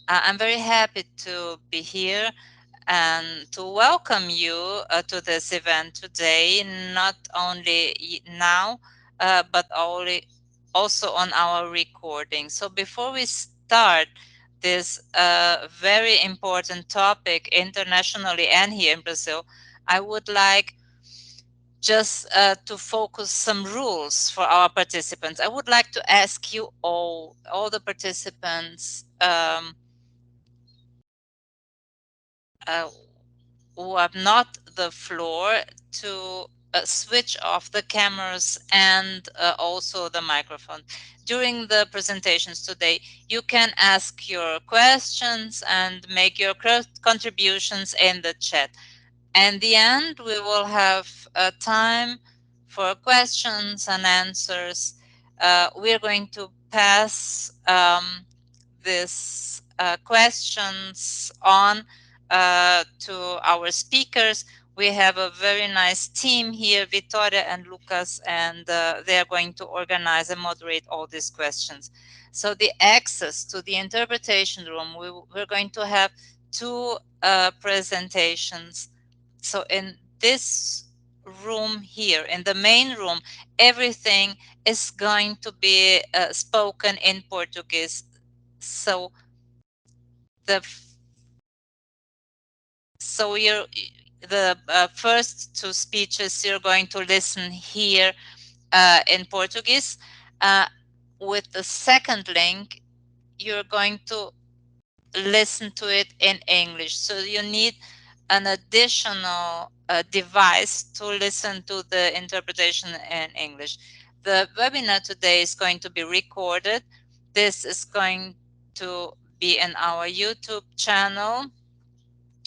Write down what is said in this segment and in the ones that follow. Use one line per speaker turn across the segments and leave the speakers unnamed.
I'm very happy to be here and to welcome you to this event today, not only now, but also on our recording. So before we start this very important topic internationally and here in Brazil, I would like just to focus some rules for our participants. I would like to ask you all the participants, uh, who have not the floor, to switch off the cameras and also the microphone. During the presentations today, you can ask your questions and make your contributions in the chat. And the end, we will have time for questions and answers. We're going to pass these questions on to our speakers. We have a very nice team here, Victoria and Lucas, and they are going to organize and moderate all these questions. So the access to the interpretation room, we're going to have two presentations. So in this room here, in the main room, everything is going to be spoken in Portuguese. So the so you're the first two speeches you're going to listen here in Portuguese. Uh, with the second link, you're going to listen to it in English. So you need an additional device to listen to the interpretation in English. The webinar today is going to be recorded. This is going to be in our YouTube channel.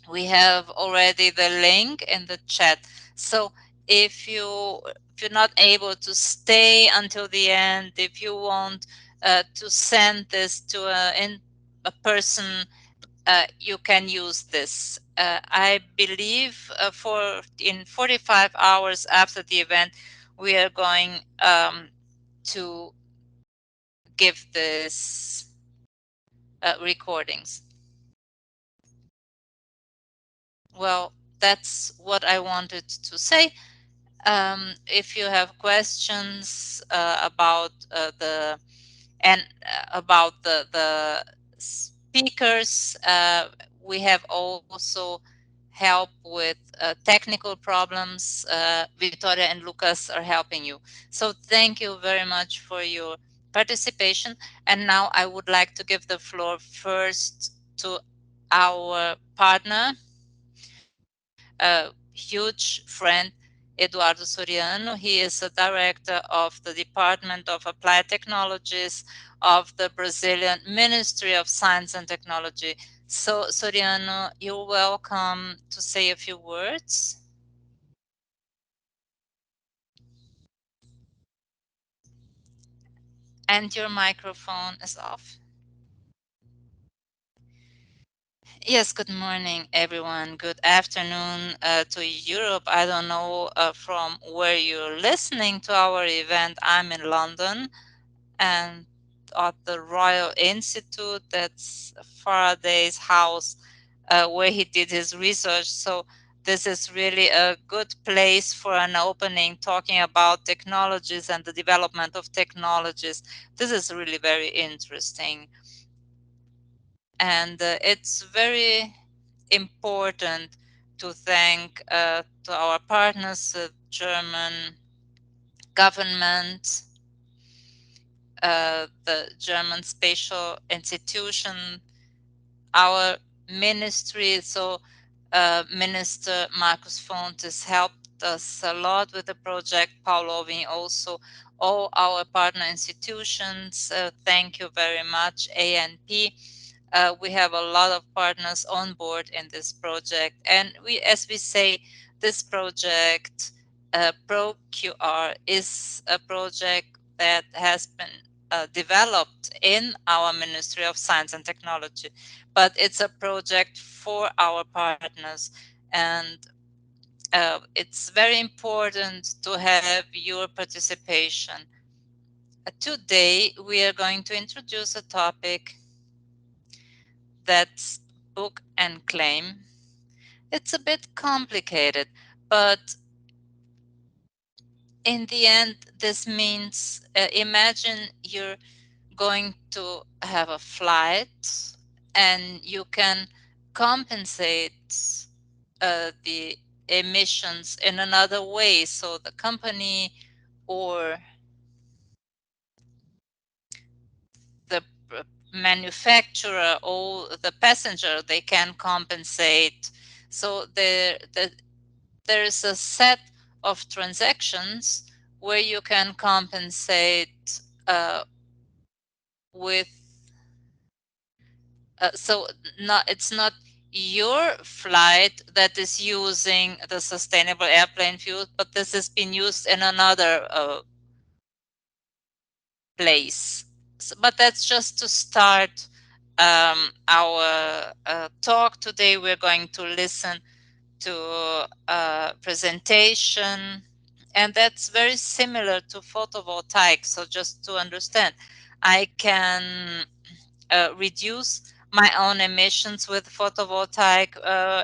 We have already the link in the chat. So if you're not able to stay until the end, if you want to send this to a person, you can use this. I believe for in 45 hours after the event, we are going to give this recordings. Well, that's what I wanted to say. If you have questions about about the speakers, we have also help with technical problems. Victoria and Lucas are helping you. So thank you very much for your participation. And now I would like to give the floor first to our partner, huge friend, Eduardo Soriano. He is the director of the Department of Applied Technologies of the Brazilian Ministry of Science and Technology. So, Soriano, you're welcome to say a few words. And your microphone is off. Yes, good morning, everyone. Good afternoon to Europe. I don't know from where you're listening to our event. I'm in London and at the Royal Institute, that's Faraday's house where he did his research. So this is really a good place for an opening talking about technologies and the development of technologies. This is really very interesting. And it's very important to thank to our partners, the German government, the German Spatial Institution, our ministry. So Minister Marcus Fontes helped us a lot with the project, Paul Oving also, all our partner institutions. Thank you very much, ANP. We have a lot of partners on board in this project. And we, as we say, this project, ProQR, is a project that has been developed in our Ministry of Science and Technology, but it's a project for our partners. And it's very important to have your participation. Today, we are going to introduce a topic That's book and claim. It's a bit complicated, but in the end, this means imagine you're going to have a flight and you can compensate the emissions in another way. So the company or the manufacturer or the passenger, they can compensate. So there's a set of transactions where you can compensate with so not it's not your flight that is using the sustainable airplane fuel, but this has been used in another place. But that's just to start our talk today. We're going to listen to a presentation, and that's very similar to photovoltaic. So just to understand, I can reduce my own emissions with photovoltaic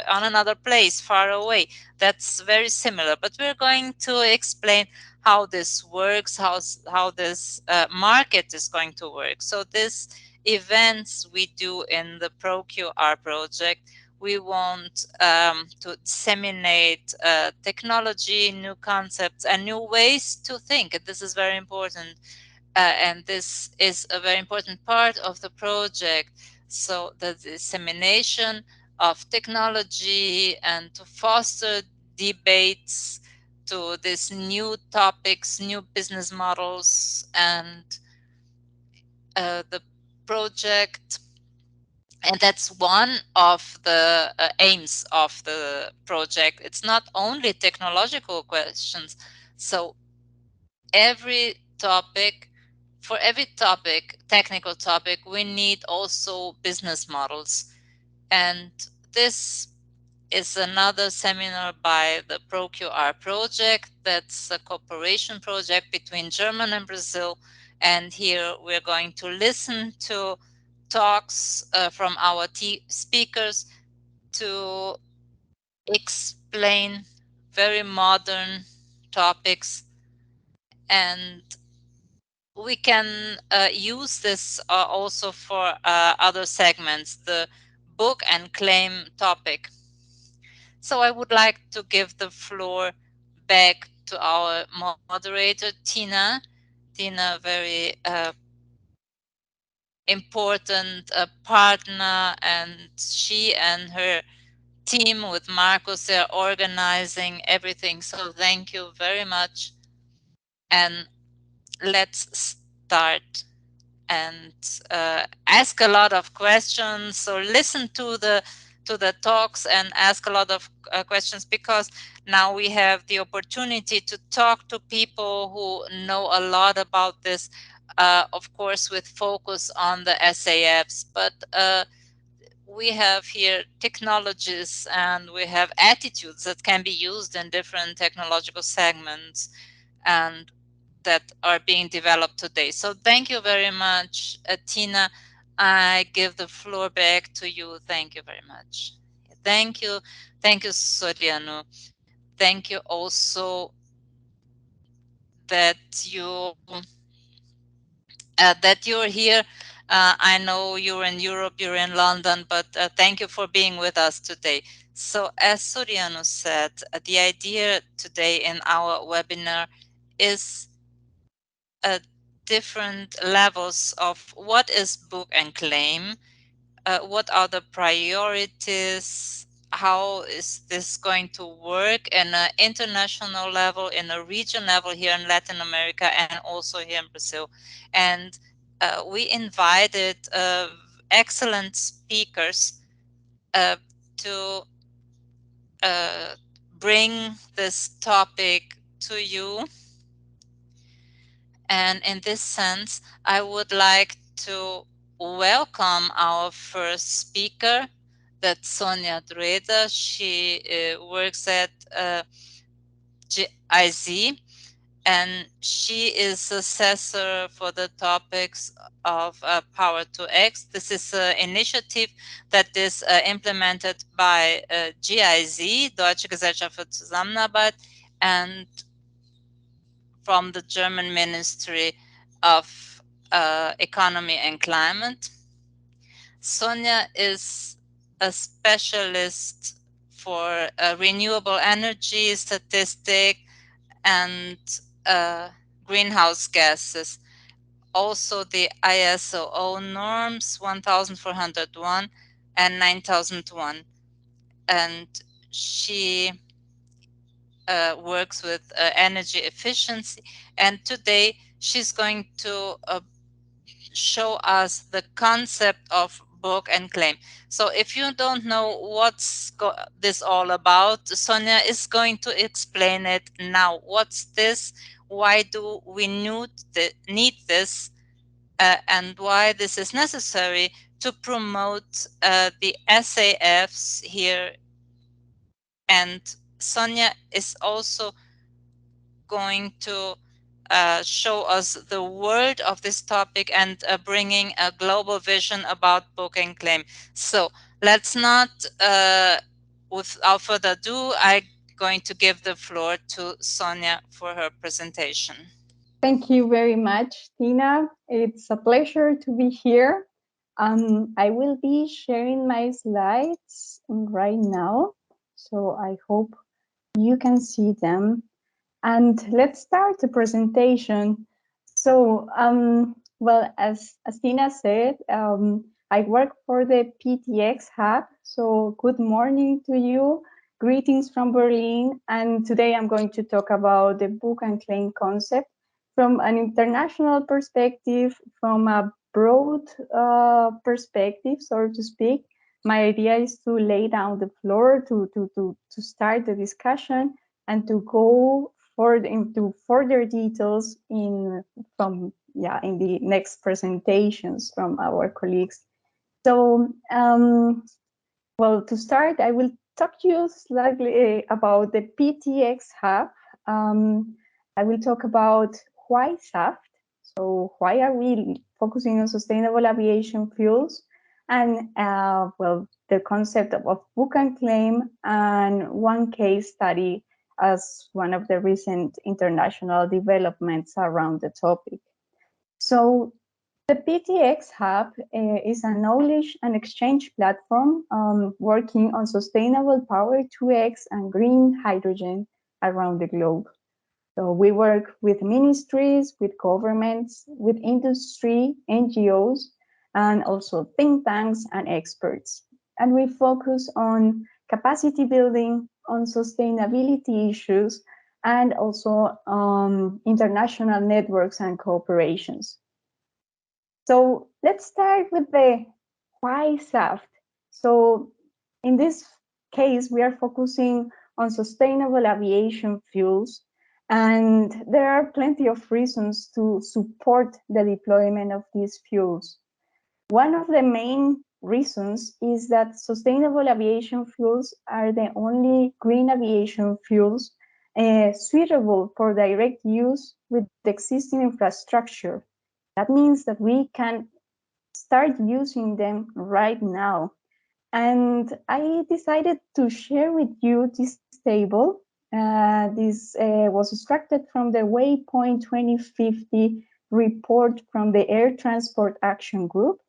on another place far away. That's very similar, but we're going to explain how this works, how this market is going to work. So these events we do in the ProQR project, we want to disseminate technology, new concepts, and new ways to think. And this is very important, and this is a very important part of the project. So the dissemination of technology and to foster debates to these new topics, new business models, and the project. And that's one of the aims of the project. It's not only technological questions. So every topic, for every topic, technical topic, we need also business models. And this is another seminar by the ProQR project. That's a cooperation project between Germany and Brazil. And here we're going to listen to talks from our speakers to explain very modern topics, and we can use this also for other segments, the book and claim topic. So I would like to give the floor back to our moderator, Tina. Tina, very important partner, and she and her team with Marcus, they're organizing everything. So thank you very much. And let's start and ask a lot of questions. So listen to the talks and ask a lot of questions, because now we have the opportunity to talk to people who know a lot about this. Of course, with focus on the SAFs, but we have here technologies and we have attitudes that can be used in different technological segments and that are being developed today. So thank you very much, Tina. I give the floor back to you. Thank you very much. Thank you. Thank you, Soriano. Thank you also that you that you're here. I know you're in Europe, you're in London, but thank you for being with us today. So as Soriano said, the idea today in our webinar is different levels of what is book and claim, what are the priorities, how is this going to work in an international level, in a region level here in Latin America and also here in Brazil. And we invited excellent speakers uh, to uh, bring this topic to you. And in this sense, I would like to welcome our first speaker, that's Sonia Drueda. She works at GIZ, and she is assessor for the topics of Power to X. This is an initiative that is implemented by GIZ, Deutsche Gesellschaft für Zusammenarbeit, and from the German Ministry of Economy and Climate. Sonia is a specialist for renewable energy statistic and greenhouse gases. Also the ISO norms 1401 and 9001. And she works with energy efficiency. And today she's going to show us the concept of book and claim. So if you don't know what's this all about, Sonia is going to explain it now. What's this? Why do we need this? And why this is necessary to promote the SAFs here. And Sonia is also going to show us the world of this topic and bringing a global vision about book and claim. So let's not, without further ado, I'm going to give the floor to Sonia for her presentation.
Thank you very much, Tina. It's a pleasure to be here. I will be sharing my slides right now, so I hope you can see them. And let's start the presentation. So, well, as Tina said, I work for the PTX Hub. So good morning to you. Greetings from Berlin. And today I'm going to talk about the book and claim concept from an international perspective, from a broad perspective, so to speak. My idea is to lay down the floor to start the discussion and to go into further details in the next presentations from our colleagues. So, well, to start, I will talk to you slightly about the PTX Hub. I will talk about why SAF. So, why are we focusing on sustainable aviation fuels? And well, the concept of book and claim, and one case study as one of the recent international developments around the topic. So the PTX Hub is a knowledge and exchange platform working on sustainable power to X and green hydrogen around the globe. So we work with ministries, with governments, with industry, NGOs, and also think tanks and experts. And we focus on capacity building, on sustainability issues, and also international networks and cooperations. So let's start with the why SAF. So in this case, we are focusing on sustainable aviation fuels, and there are plenty of reasons to support the deployment of these fuels. One of the main reasons is that sustainable aviation fuels are the only green aviation fuels suitable for direct use with existing infrastructure. That means that we can start using them right now. And I decided to share with you this table. This was extracted from the Waypoint 2050 report from the Air Transport Action Group.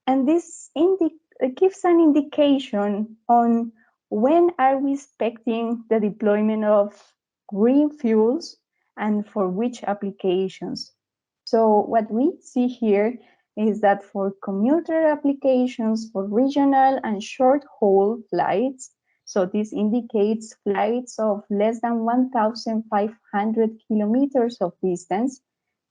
And this gives an indication on when are we expecting the deployment of green fuels and for which applications. So what we see here is that for commuter applications, for regional and short haul flights, so this indicates flights of less than 1,500 kilometers of distance,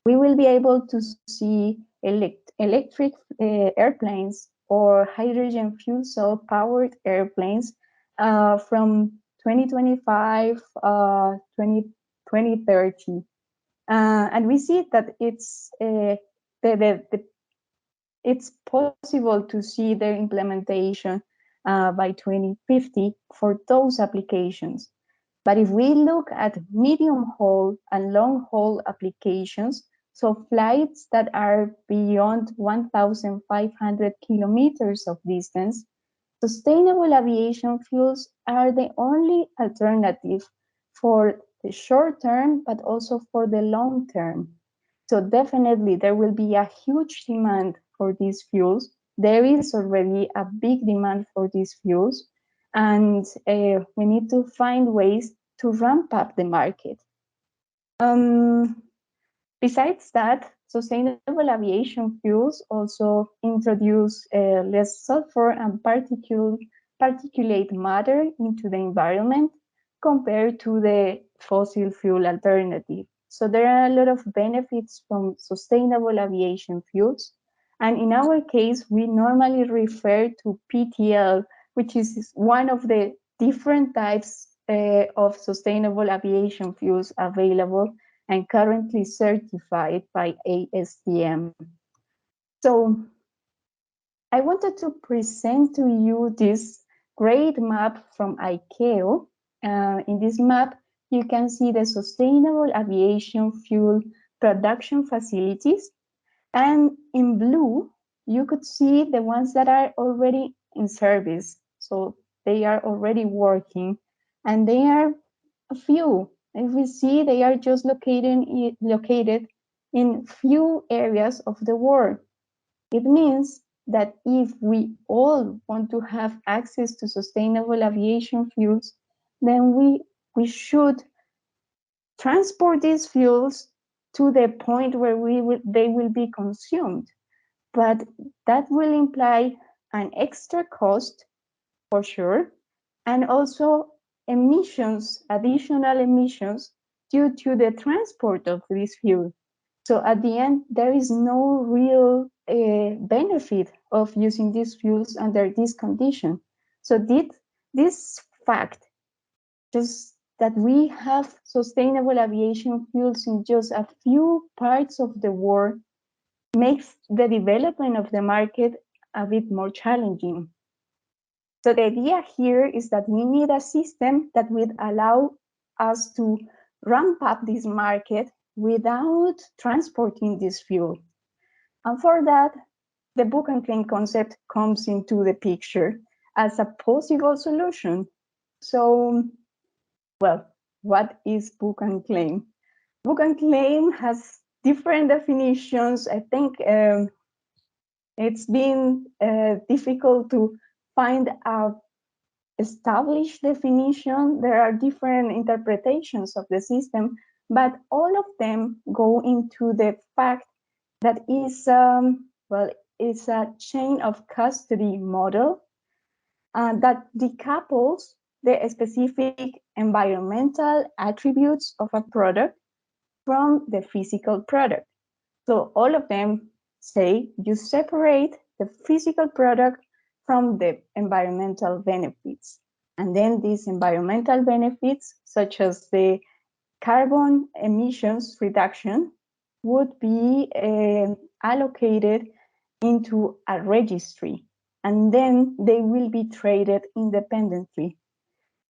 we will be able to see electric airplanes or hydrogen fuel cell powered airplanes from 2025, 2030. And we see that it's possible to see their implementation by 2050 for those applications. But if we look at medium haul and long haul applications, so flights that are beyond 1,500 kilometers of distance, sustainable aviation fuels are the only alternative for the short term, but also for the long term. So definitely there will be a huge demand for these fuels. There is already a big demand for these fuels, and we need to find ways to ramp up the market. Um, Besides that, sustainable aviation fuels also introduce less sulfur and particulate matter into the environment compared to the fossil fuel alternative. So there are a lot of benefits from sustainable aviation fuels. And in our case, we normally refer to PTL, which is one of the different types of sustainable aviation fuels available and currently certified by ASTM. So I wanted to present to you this great map from ICAO. In this map, you can see the sustainable aviation fuel production facilities. And in blue, you could see the ones that are already in service. So they are already working, and they are a few. If we see, they are just located in few areas of the world. It means that if we all want to have access to sustainable aviation fuels, then we should transport these fuels to the point where they will be consumed. But that will imply an extra cost for sure, and also emissions, additional emissions due to the transport of this fuel. So at the end, there is no real benefit of using these fuels under this condition. So this fact, just that we have sustainable aviation fuels in just a few parts of the world, makes the development of the market a bit more challenging. So the idea here is that we need a system that would allow us to ramp up this market without transporting this fuel. And for that, the book and claim concept comes into the picture as a possible solution. So, well, what is book and claim? Book and claim has different definitions. I think it's been difficult to find a established definition. There are different interpretations of the system, but all of them go into the fact that is well, it's a chain of custody model that decouples the specific environmental attributes of a product from the physical product. So all of them say you separate the physical product from the environmental benefits. And then these environmental benefits, such as the carbon emissions reduction, would be allocated into a registry, and then they will be traded independently.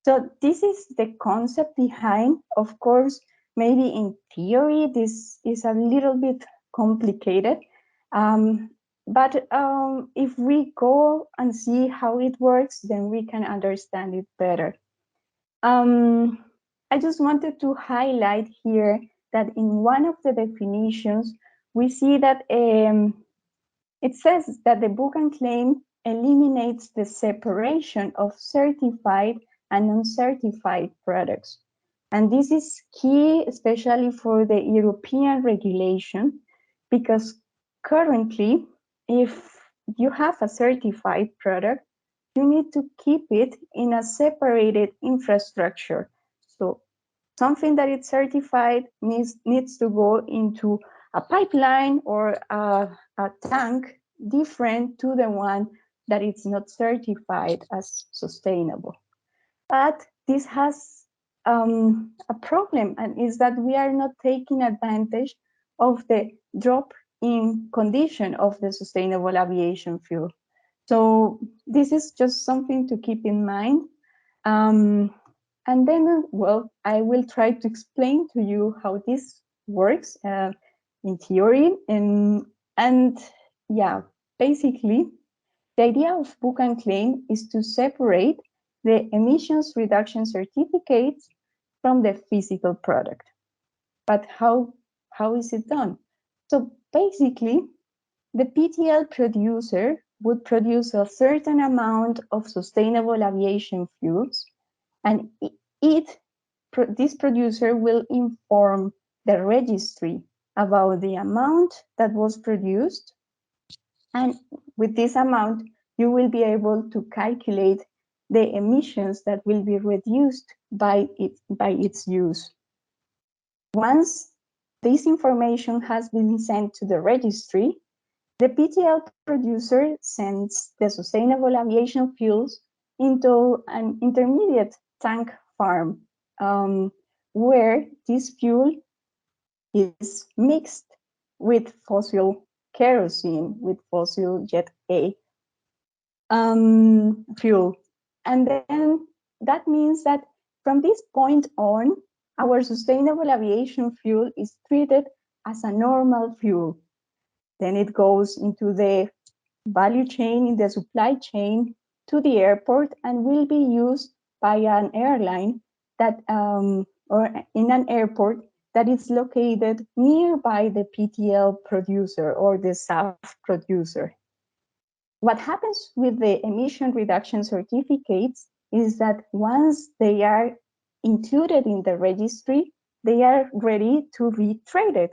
So this is the concept behind. Of course, maybe in theory, this is a little bit complicated. But if we go and see how it works, then we can understand it better. I just wanted to highlight here that in one of the definitions, we see that it says that the book and claim eliminates the separation of certified and uncertified products. And this is key, especially for the European regulation, because currently, if you have a certified product, you need to keep it in a separated infrastructure. So something that is certified needs to go into a pipeline or a tank different to the one that is not certified as sustainable. But this has a problem, and is that we are not taking advantage of the drop in condition of the sustainable aviation fuel. So this is just something to keep in mind. And then, well, I will try to explain to you how this works in theory. And yeah, basically, the idea of book and claim is to separate the emissions reduction certificates from the physical product. But how is it done? So basically, the PTL producer would produce a certain amount of sustainable aviation fuels, and this producer will inform the registry about the amount that was produced, and with this amount, you will be able to calculate the emissions that will be reduced by its use. Once this information has been sent to the registry, the PTL producer sends the sustainable aviation fuels into an intermediate tank farm, where this fuel is mixed with fossil kerosene, with fossil jet A fuel. And then that means that from this point on, our sustainable aviation fuel is treated as a normal fuel. Then it goes into the value chain, in the supply chain, to the airport, and will be used by an airline that or in an airport that is located nearby the PTL producer or the SAF producer. What happens with the emission reduction certificates is that once they are included in the registry, they are ready to be traded.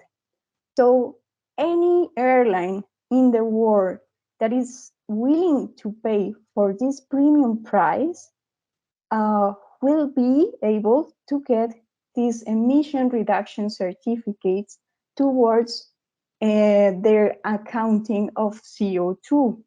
So any airline in the world that is willing to pay for this premium price will be able to get these emission reduction certificates towards their accounting of CO2.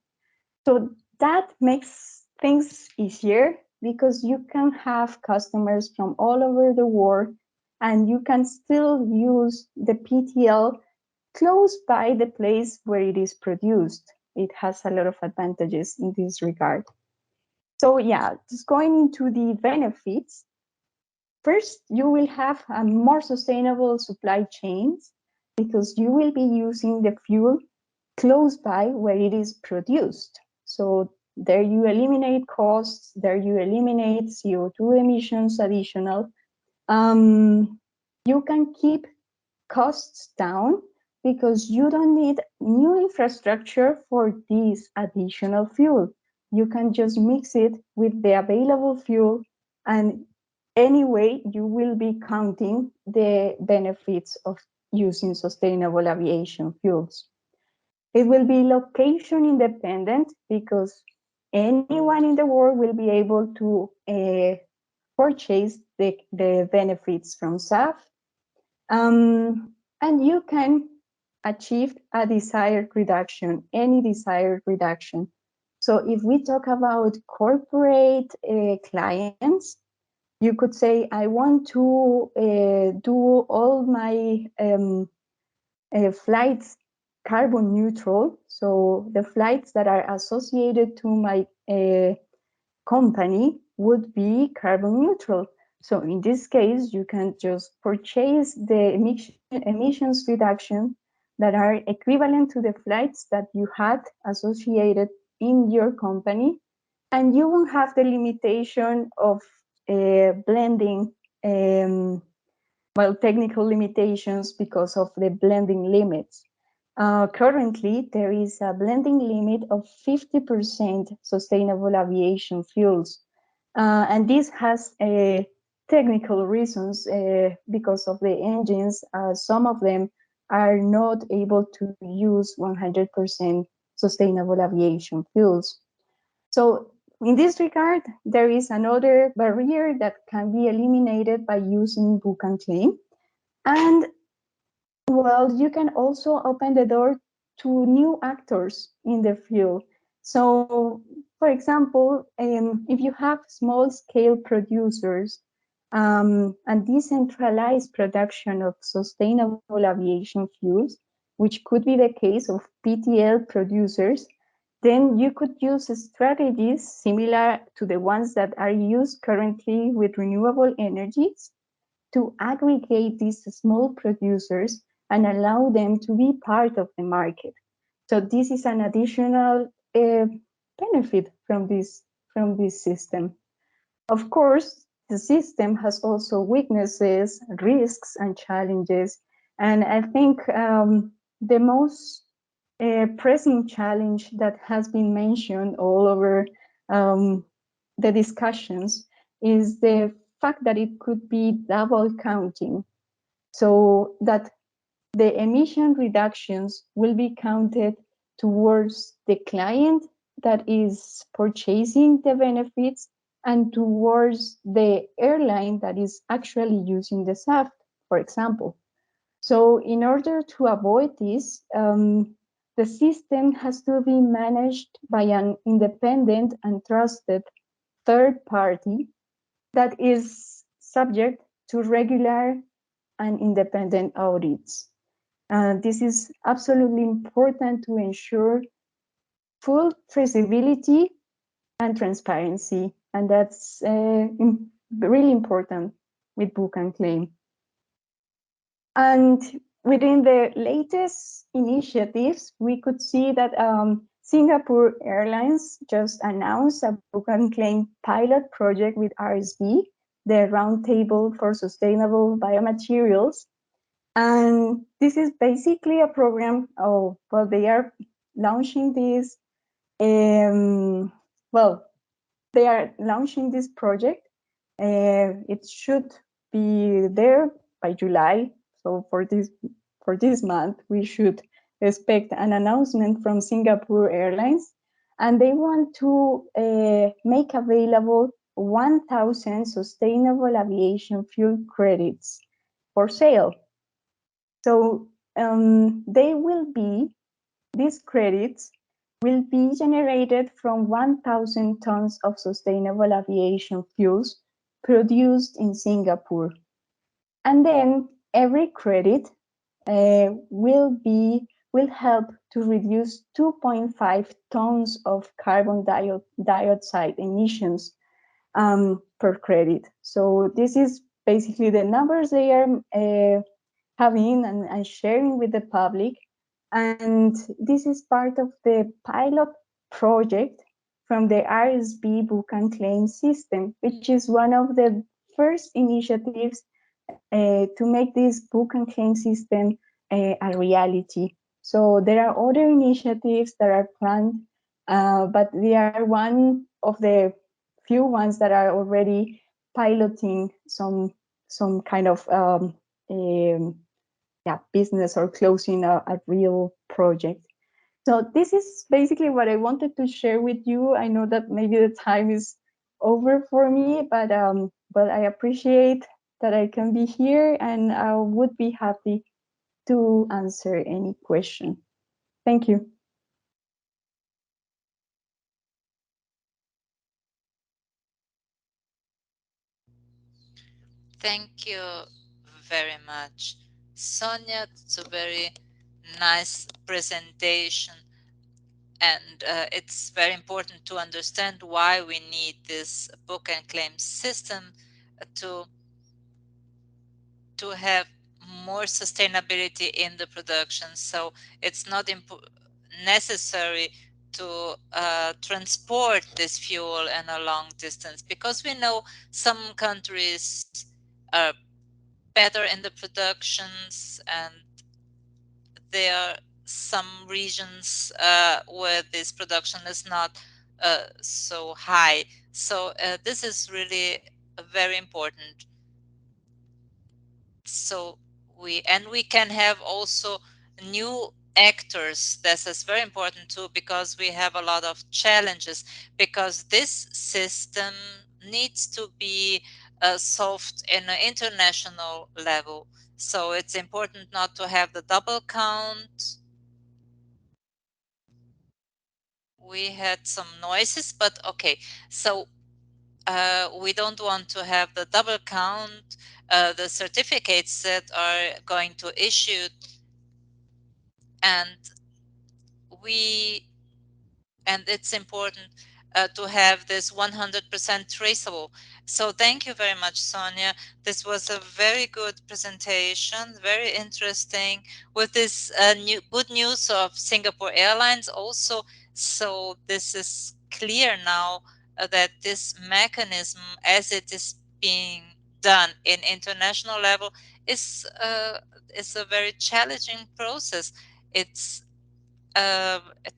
So that makes things easier because you can have customers from all over the world and you can still use the PTL close by the place where it is produced. It has a lot of advantages in this regard. So yeah, just going into the benefits. First, you will have a more sustainable supply chains because you will be using the fuel close by where it is produced. So there you eliminate costs, there you eliminate CO2 emissions additional. You can keep costs down because you don't need new infrastructure for this additional fuel. You can just mix it with the available fuel, and anyway, you will be counting the benefits of using sustainable aviation fuels. It will be location independent because anyone in the world will be able to purchase the benefits from SAF. And you can achieve a desired reduction, any desired reduction. So if we talk about corporate clients, you could say, I want to do all my flights carbon neutral. So the flights that are associated to my company would be carbon neutral. So in this case, you can just purchase the emissions reduction that are equivalent to the flights that you had associated in your company, and you won't have the limitation of blending, technical limitations because of the blending limits. Currently, there is a blending limit of 50% sustainable aviation fuels. And this has technical reasons because of the engines. Some of them are not able to use 100% sustainable aviation fuels. So in this regard, there is another barrier that can be eliminated by using book and claim. And well, you can also open the door to new actors in the field. So, for example, if you have small scale producers and decentralized production of sustainable aviation fuels, which could be the case of PTL producers, then you could use strategies similar to the ones that are used currently with renewable energies to aggregate these small producers and allow them to be part of the market. So this is an additional benefit from this system. Of course, the system has also weaknesses, risks, and challenges. And I think the most pressing challenge that has been mentioned all over um, the discussions is the fact that it could be double counting, so that the emission reductions will be counted towards the client that is purchasing the benefits and towards the airline that is actually using the SAF, for example. So in order to avoid this, the system has to be managed by an independent and trusted third party that is subject to regular and independent audits. This is absolutely important to ensure full traceability and transparency, and that's really important with book and claim. And within the latest initiatives, we could see that Singapore Airlines just announced a book and claim pilot project with RSB, the Roundtable for Sustainable Biomaterials. And this is basically a program. Oh, well, they are launching this. Um, well, they are launching this project. It should be there by July. So for this month, we should expect an announcement from Singapore Airlines, and they want to make available 1,000 sustainable aviation fuel credits for sale. So they will be these credits will be generated from 1,000 tons of sustainable aviation fuels produced in Singapore. And then every credit will help to reduce 2.5 tons of carbon dioxide emissions per credit. So this is basically the numbers they are having and sharing with the public. And this is part of the pilot project from the RSB book and claim system, which is one of the first initiatives to make this book and claim system a reality. So there are other initiatives that are planned, but they are one of the few ones that are already piloting some kind of business or closing a real project. So this is basically what I wanted to share with you. I know that maybe the time is over for me, but I appreciate that I can be here, and I would be happy to answer any question. Thank you.
Thank you very much, Sonia. It's a very nice presentation, and it's very important to understand why we need this book and claim system to have more sustainability in the production. So it's not necessary to transport this fuel in a long distance, because we know some countries are better in the productions, and there are some regions where this production is not so high. So this is really very important. So we can have also new actors. This is very important too, because we have a lot of challenges, because this system needs to be solved in an international level. So it's important not to have the double count. We had some noises, but okay. So we don't want to have the double count. The certificates that are going to issue, and we and it's important to have this 100% traceable. So thank you very much, Sonia. This was a very good presentation, very interesting, with this good news of Singapore Airlines also. So this is clear now that this mechanism, as it is being done in international level, is a very challenging process. It's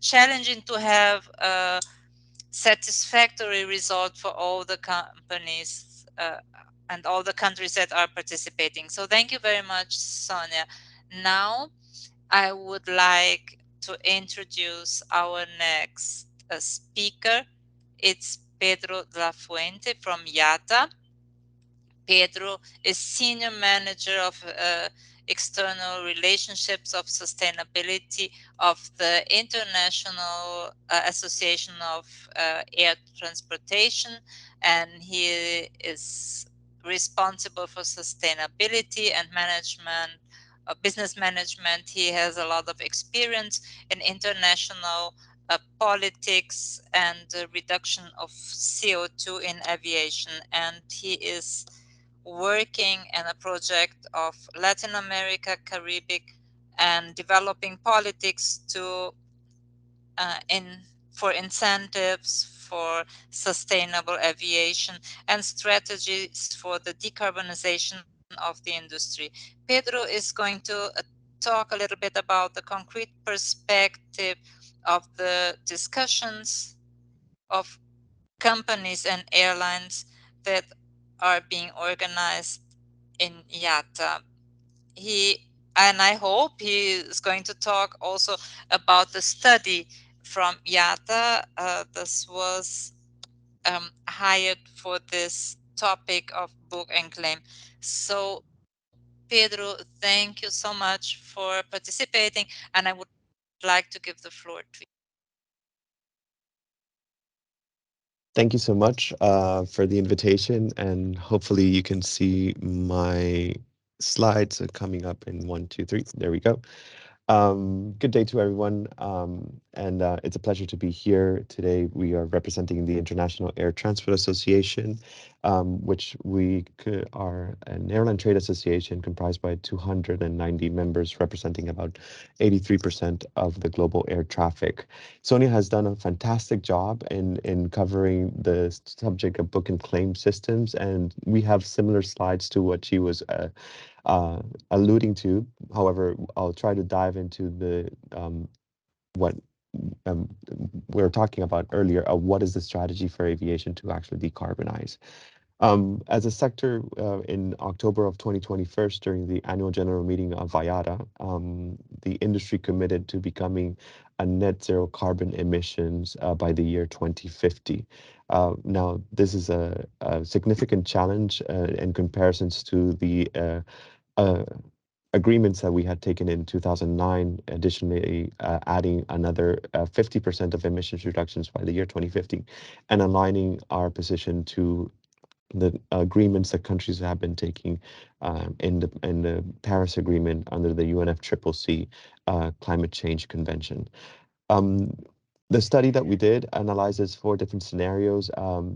challenging to have a satisfactory result for all the companies and all the countries that are participating. So thank you very much, Sonia. Now I would like to introduce our next speaker. It's Pedro de la Fuente from IATA. Pedro is Senior Manager of External Relationships of Sustainability of the International Association of Air Transportation, and he is responsible for sustainability and management, business management. He has a lot of experience in international politics and reduction of CO2 in aviation, and he is working in a project of Latin America, Caribbean, and developing politics to in for incentives for sustainable aviation and strategies for the decarbonization of the industry. Pedro is going to talk a little bit about the concrete perspective of the discussions of companies and airlines that are being organized in IATA. He and I hope he is going to talk also about the study from IATA. This was hired for this topic of book and claim. So, Pedro, thank you so much for participating, and I would like to give the floor to you.
Thank you so much for the invitation, and hopefully you can see my slides coming up in one, two, three. There we go. Good day to everyone, and it's a pleasure to be here today. We are representing the International Air Transport Association, which are an airline trade association comprised by 290 members, representing about 83% of the global air traffic. Sonia has done a fantastic job in covering the subject of book and claim systems, and we have similar slides to what she was uh, alluding to. However, I'll try to dive into the what um, we were talking about earlier. What is the strategy for aviation to actually decarbonize? As a sector, in October of 2021, during the annual general meeting of IATA, the industry committed to becoming a net zero carbon emissions by the year 2050. Now, this is a significant challenge in comparisons to the uh, agreements that we had taken in 2009, additionally adding another 50% of emissions reductions by the year 2050, and aligning our position to the agreements that countries have been taking in the Paris Agreement under the UNFCCC Climate Change Convention. Um, the study that we did analyzes four different scenarios.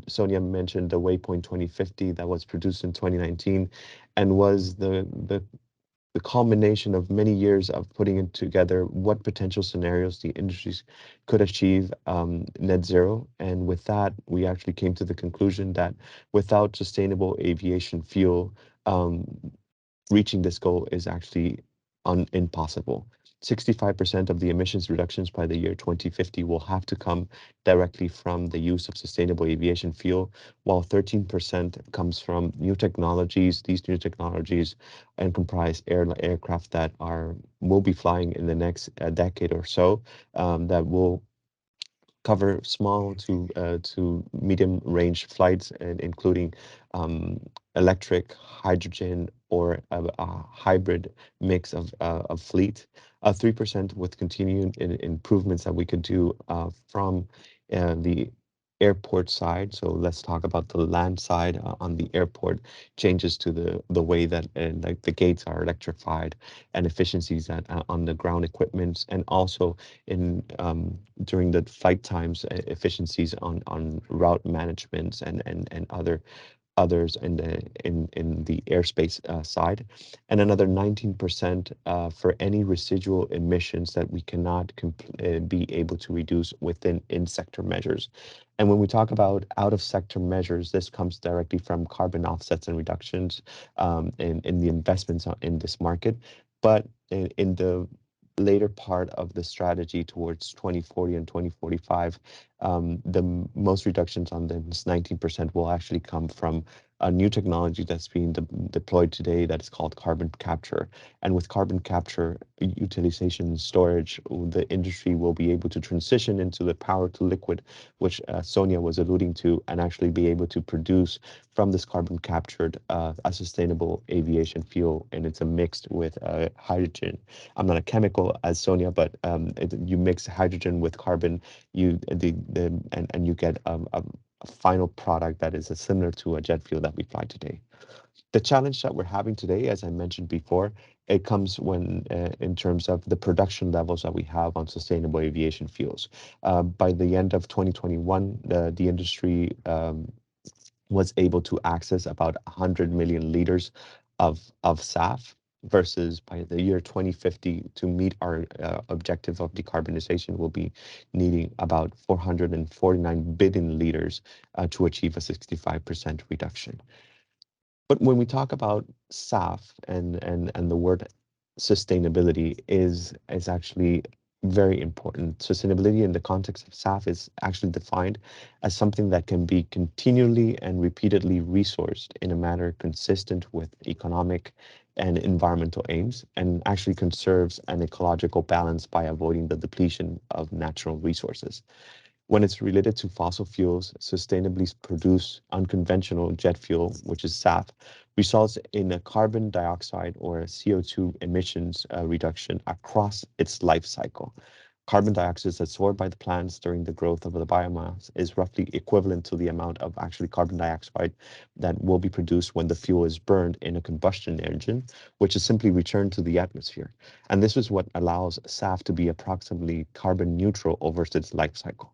Sonia mentioned the Waypoint 2050 that was produced in 2019 and was the culmination of many years of putting it together what potential scenarios the industries could achieve net zero. And with that, we actually came to the conclusion that without sustainable aviation fuel, um, reaching this goal is actually impossible. 65% of the emissions reductions by the year 2050 will have to come directly from the use of sustainable aviation fuel, while 13% comes from new technologies. These new technologies and comprise aircraft that will be flying in the next decade or so, that will cover small to medium range flights, and including electric, hydrogen, or a hybrid mix of fleet. 3% with continuing improvements that we could do from the airport side. So let's talk about the land side. On the airport, changes to the way that like the gates are electrified, and efficiencies on the ground equipments, and also in during the flight times, efficiencies on route management and others in the airspace side, and another 19% for any residual emissions that we cannot be able to reduce within in-sector measures. And when we talk about out-of-sector measures, this comes directly from carbon offsets and reductions in the investments in this market. But in the later part of the strategy towards 2040 and 2045, the most reductions on this 19% will actually come from a new technology that's being deployed today that is called carbon capture. And with carbon capture, utilization and storage, the industry will be able to transition into the power to liquid, which Sonia was alluding to, and actually be able to produce from this carbon captured a sustainable aviation fuel. And it's a mixed with hydrogen. I'm not a chemical as Sonia, but you mix hydrogen with carbon, and you get a final product that is similar to a jet fuel that we fly today. The challenge that we're having today, as I mentioned before, it comes when in terms of the production levels that we have on sustainable aviation fuels. By the end of 2021, the industry was able to access about 100 million liters of SAF, versus by the year 2050, to meet our objective of decarbonization, we'll be needing about 449 billion liters to achieve a 65% reduction. But when we talk about SAF, and the word sustainability is actually very important. Sustainability in the context of SAF is actually defined as something that can be continually and repeatedly resourced in a manner consistent with economic and environmental aims, and actually conserves an ecological balance by avoiding the depletion of natural resources. When it's related to fossil fuels, sustainably produced unconventional jet fuel, which is SAF, results in a carbon dioxide or CO2 emissions reduction across its life cycle. Carbon dioxide is absorbed by the plants during the growth of the biomass is roughly equivalent to the amount of actually carbon dioxide that will be produced when the fuel is burned in a combustion engine, which is simply returned to the atmosphere. And this is what allows SAF to be approximately carbon neutral over its life cycle.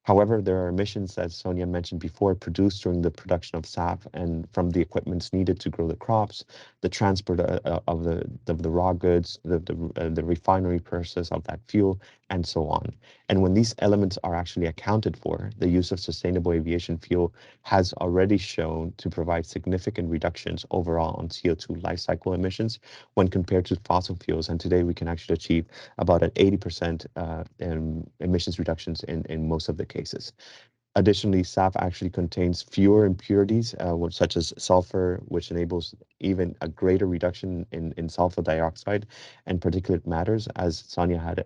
However, there are emissions, as Sonia mentioned before, produced during the production of SAF and from the equipments needed to grow the crops, the transport of the raw goods, the refinery process of that fuel, and so on. And when these elements are actually accounted for, the use of sustainable aviation fuel has already shown to provide significant reductions overall on CO2 life cycle emissions when compared to fossil fuels. And today we can actually achieve about an 80% emissions reductions in most of the cases. Additionally, SAF actually contains fewer impurities, such as sulfur, which enables even a greater reduction in sulfur dioxide and particulate matters, as Sonia had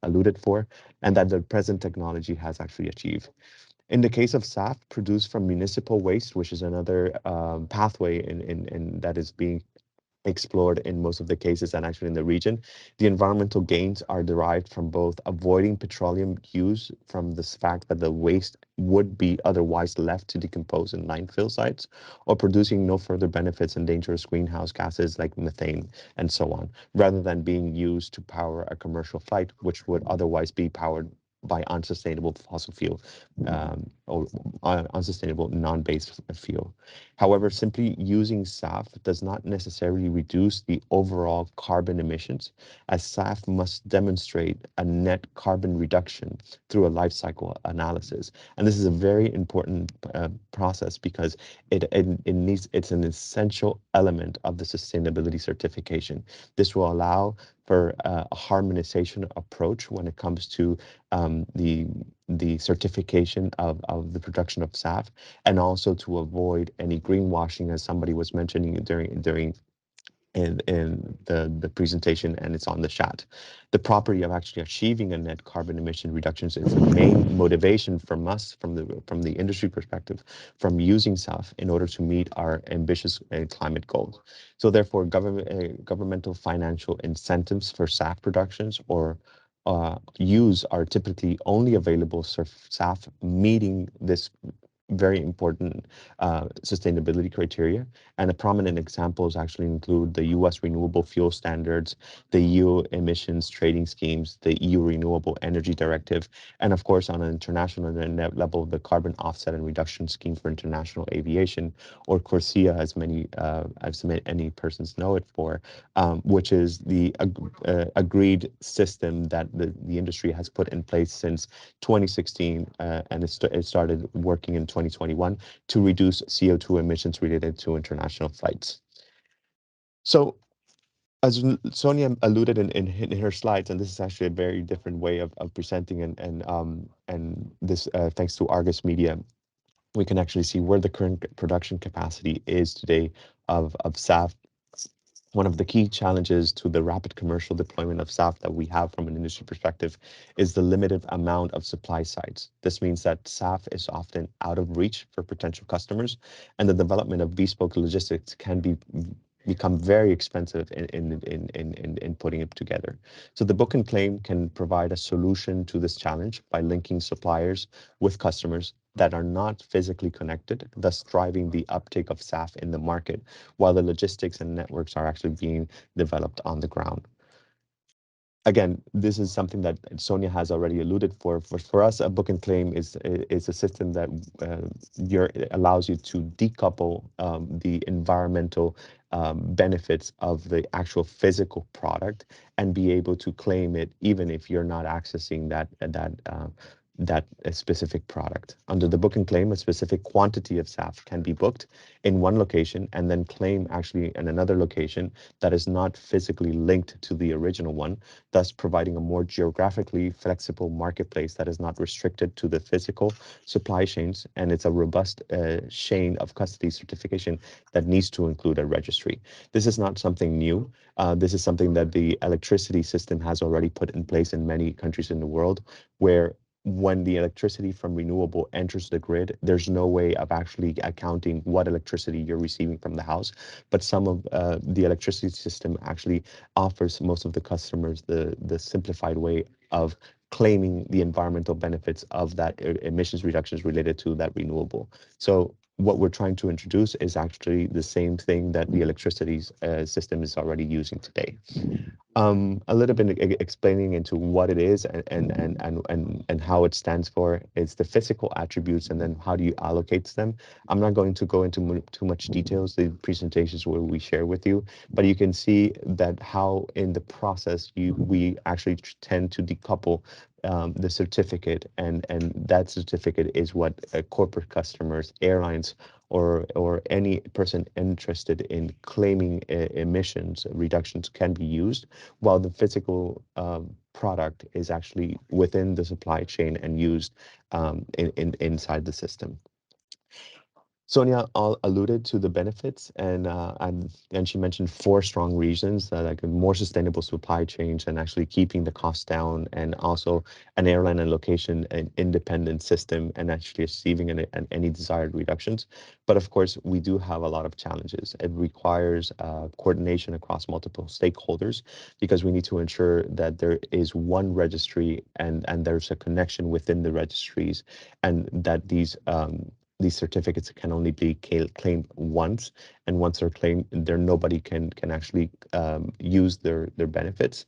alluded for, and that the present technology has actually achieved. In the case of SAF produced from municipal waste, which is another pathway in that is being explored in most of the cases and actually in the region, the environmental gains are derived from both avoiding petroleum use from this fact that the waste would be otherwise left to decompose in landfill sites, or producing no further benefits and dangerous greenhouse gases like methane and so on, rather than being used to power a commercial flight, which would otherwise be powered by unsustainable fossil fuel or unsustainable non-based fuel. However, simply using SAF does not necessarily reduce the overall carbon emissions, as SAF must demonstrate a net carbon reduction through a life cycle analysis. And this is a very important process, because it's an essential element of the sustainability certification. This will allow for a harmonization approach when it comes to the certification of the production of SAF, and also to avoid any greenwashing, as somebody was mentioning during in the presentation, and it's on the chat. The property of actually achieving a net carbon emission reductions is the main motivation from us, from the industry perspective, from using SAF in order to meet our ambitious climate goals. So therefore, governmental financial incentives for SAF productions, or use are typically only available for SAF meeting this very important sustainability criteria. And the prominent examples actually include the US Renewable Fuel Standards, the EU Emissions Trading Schemes, the EU Renewable Energy Directive, and of course, on an international level, the Carbon Offset and Reduction Scheme for International Aviation, or CORSIA, as many persons know it for, which is the agreed system that the industry has put in place since 2016, and it started working in 2021 to reduce CO2 emissions related to international flights. So as Sonia alluded in her slides, and this is actually a very different way of presenting and this thanks to Argus Media, we can actually see where the current production capacity is today of SAF. One of the key challenges to the rapid commercial deployment of SAF that we have from an industry perspective is the limited amount of supply sites. This means that SAF is often out of reach for potential customers, and the development of bespoke logistics can become very expensive in putting it together. So the book and claim can provide a solution to this challenge by linking suppliers with customers that are not physically connected, thus driving the uptake of SAF in the market, while the logistics and networks are actually being developed on the ground. Again, this is something that Sonia has already alluded for us. A book and claim is a system that allows you to decouple the environmental benefits of the actual physical product and be able to claim it even if you're not accessing that specific product. Under the book and claim, a specific quantity of SAF can be booked in one location and then claim actually in another location that is not physically linked to the original one, thus providing a more geographically flexible marketplace that is not restricted to the physical supply chains, and it's a robust chain of custody certification that needs to include a registry. This is not something new. This is something that the electricity system has already put in place in many countries in the world, where when the electricity from renewable enters the grid, there's no way of actually accounting what electricity you're receiving from the house. But some of the electricity system actually offers most of the customers the simplified way of claiming the environmental benefits of that emissions reductions related to that renewable. So what we're trying to introduce is actually the same thing that the electricity system is already using today. A little bit explaining into what it is and how it stands for. It's the physical attributes and then how do you allocate them. I'm not going to go into too much details. The presentations where we share with you, but you can see that how in the process we actually tend to decouple the certificate, and that certificate is what corporate customers, airlines, or any person interested in claiming emissions reductions can be used, while the physical product is actually within the supply chain and used inside the system. Sonia alluded to the benefits, and she mentioned four strong reasons, like a more sustainable supply chains and actually keeping the costs down, and also an airline and location an independent system and actually achieving any desired reductions. But of course, we do have a lot of challenges. It requires coordination across multiple stakeholders because we need to ensure that there is one registry and there's a connection within the registries, and that these certificates can only be claimed once, and once they're claimed, nobody can actually use their benefits,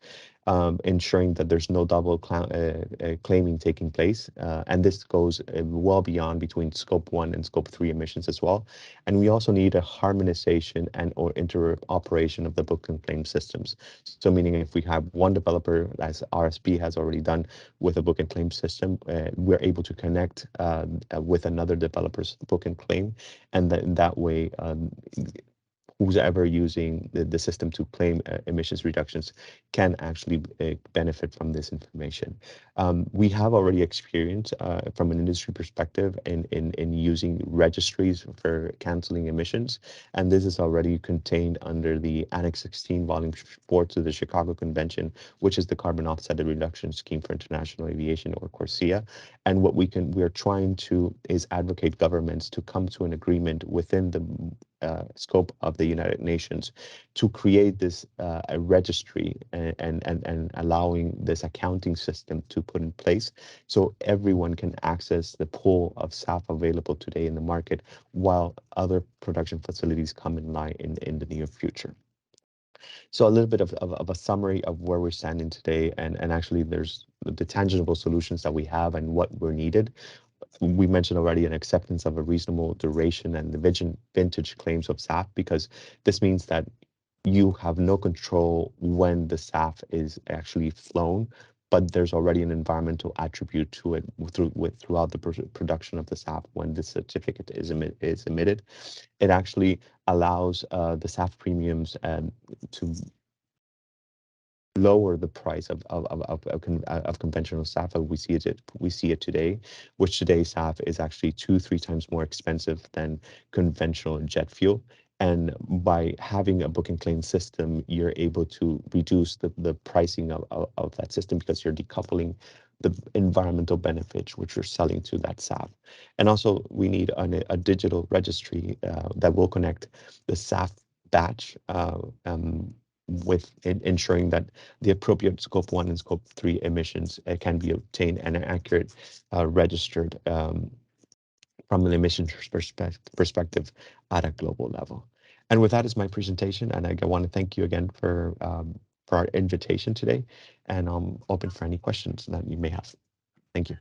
ensuring that there's no double claiming taking place. And this goes well beyond between Scope 1 and Scope 3 emissions as well. And we also need a harmonization and or interoperation of the book and claim systems. So meaning if we have one developer, as RSP has already done with a book and claim system, we're able to connect with another developer's book and claim, and that way who's ever using the system to claim emissions reductions can actually benefit from this information. We have already experienced from an industry perspective in using registries for canceling emissions, and this is already contained under the Annex 16, Volume 4 to the Chicago Convention, which is the Carbon Offset and Reduction Scheme for International Aviation, or CORSIA. And what we are trying to is advocate governments to come to an agreement within the scope of the United Nations to create this a registry and allowing this accounting system to put in place so everyone can access the pool of SAF available today in the market while other production facilities come in line in the near future. So a little bit of a summary of where we're standing today, and actually there's the tangible solutions that we have and what were needed. We mentioned already an acceptance of a reasonable duration and the vintage claims of SAF, because this means that you have no control when the SAF is actually flown, but there's already an environmental attribute to it throughout the production of the SAF when the certificate is emitted. It actually allows the SAF premiums to lower the price of conventional SAF as we see it today, which today SAF is actually 2-3 times more expensive than conventional jet fuel. And by having a book and claim system, you're able to reduce the pricing of that system because you're decoupling the environmental benefits which you're selling to that SAF. And also we need a digital registry that will connect the SAF batch with ensuring that the appropriate scope 1 and scope 3 emissions can be obtained and are accurate, registered from an emissions perspective at a global level. And with that is my presentation, and I want to thank you again for our invitation today, and I'm open for any questions that you may have. Thank you.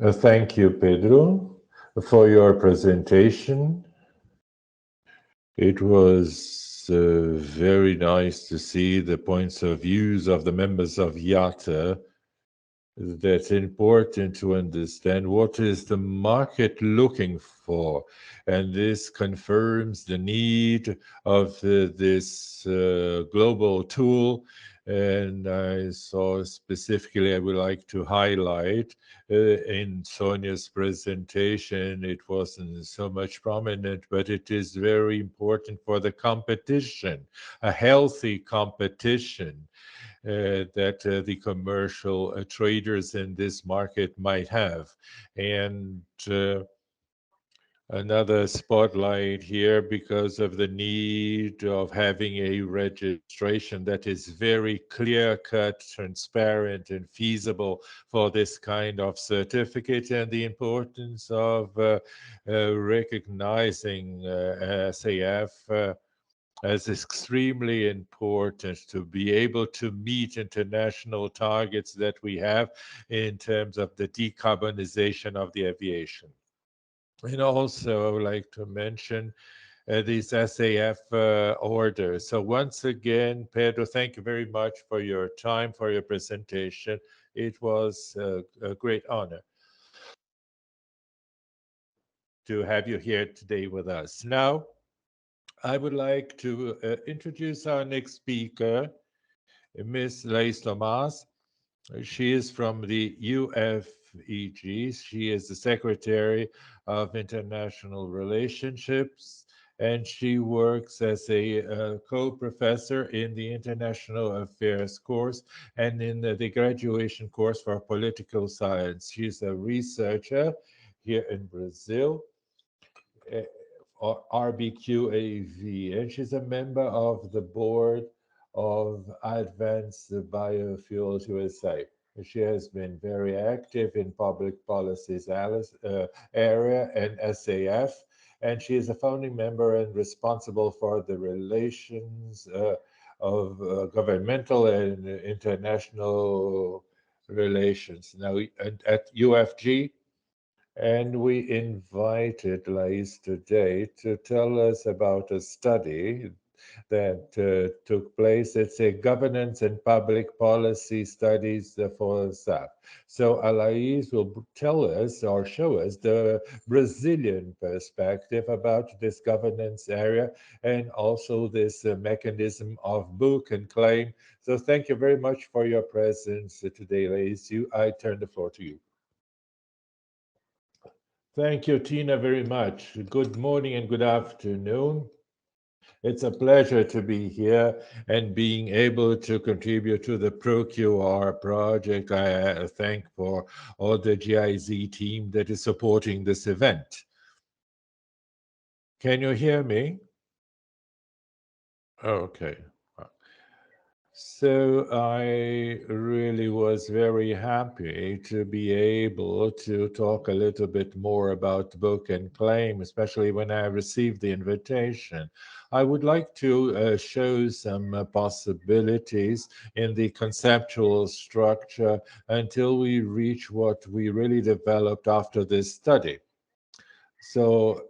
Thank you, Pedro, for your presentation. It was very nice to see the points of views of the members of IATA. That's important to understand what is the market looking for, and this confirms the need of this global tool. And I saw specifically, I would like to highlight in Sonia's presentation, it wasn't so much prominent, but it is very important for the competition, a healthy competition that the commercial traders in this market might have. And another spotlight here because of the need of having a registration that is very clear-cut, transparent, and feasible for this kind of certificate, and the importance of recognizing SAF as extremely important to be able to meet international targets that we have in terms of the decarbonization of the aviation. And also, I would like to mention these SAF orders. So once again, Pedro, thank you very much for your time, for your presentation. It was a great honor to have you here today with us. Now, I would like to introduce our next speaker, Ms. Laís Tomás. She is from the UFEG. She is the Secretary of International Relationships, and she works as a co-professor in the International Affairs course and in the graduation course for political science. She's a researcher here in Brazil, RBQAV, and she's a member of the board of Advanced Biofuels USA. She has been very active in public policies area and SAF, and she is a founding member and responsible for the relations of governmental and international relations. Now, at UFG, and we invited Laís today to tell us about a study that took place. It's a governance and public policy studies for SAF. So Laís will tell us or show us the Brazilian perspective about this governance area and also this mechanism of book and claim. So thank you very much for your presence today, Laís. I turn the floor to you. Thank you, Tina, very much. Good morning and good afternoon. It's a pleasure to be here and being able to contribute to the ProQR project. I thank for all the GIZ team that is supporting this event. Can you hear me? Okay. So I really was very happy to be able to talk a little bit more about book and claim, especially when I received the invitation. I would like to show some possibilities in the conceptual structure until we reach what we really developed after this study. So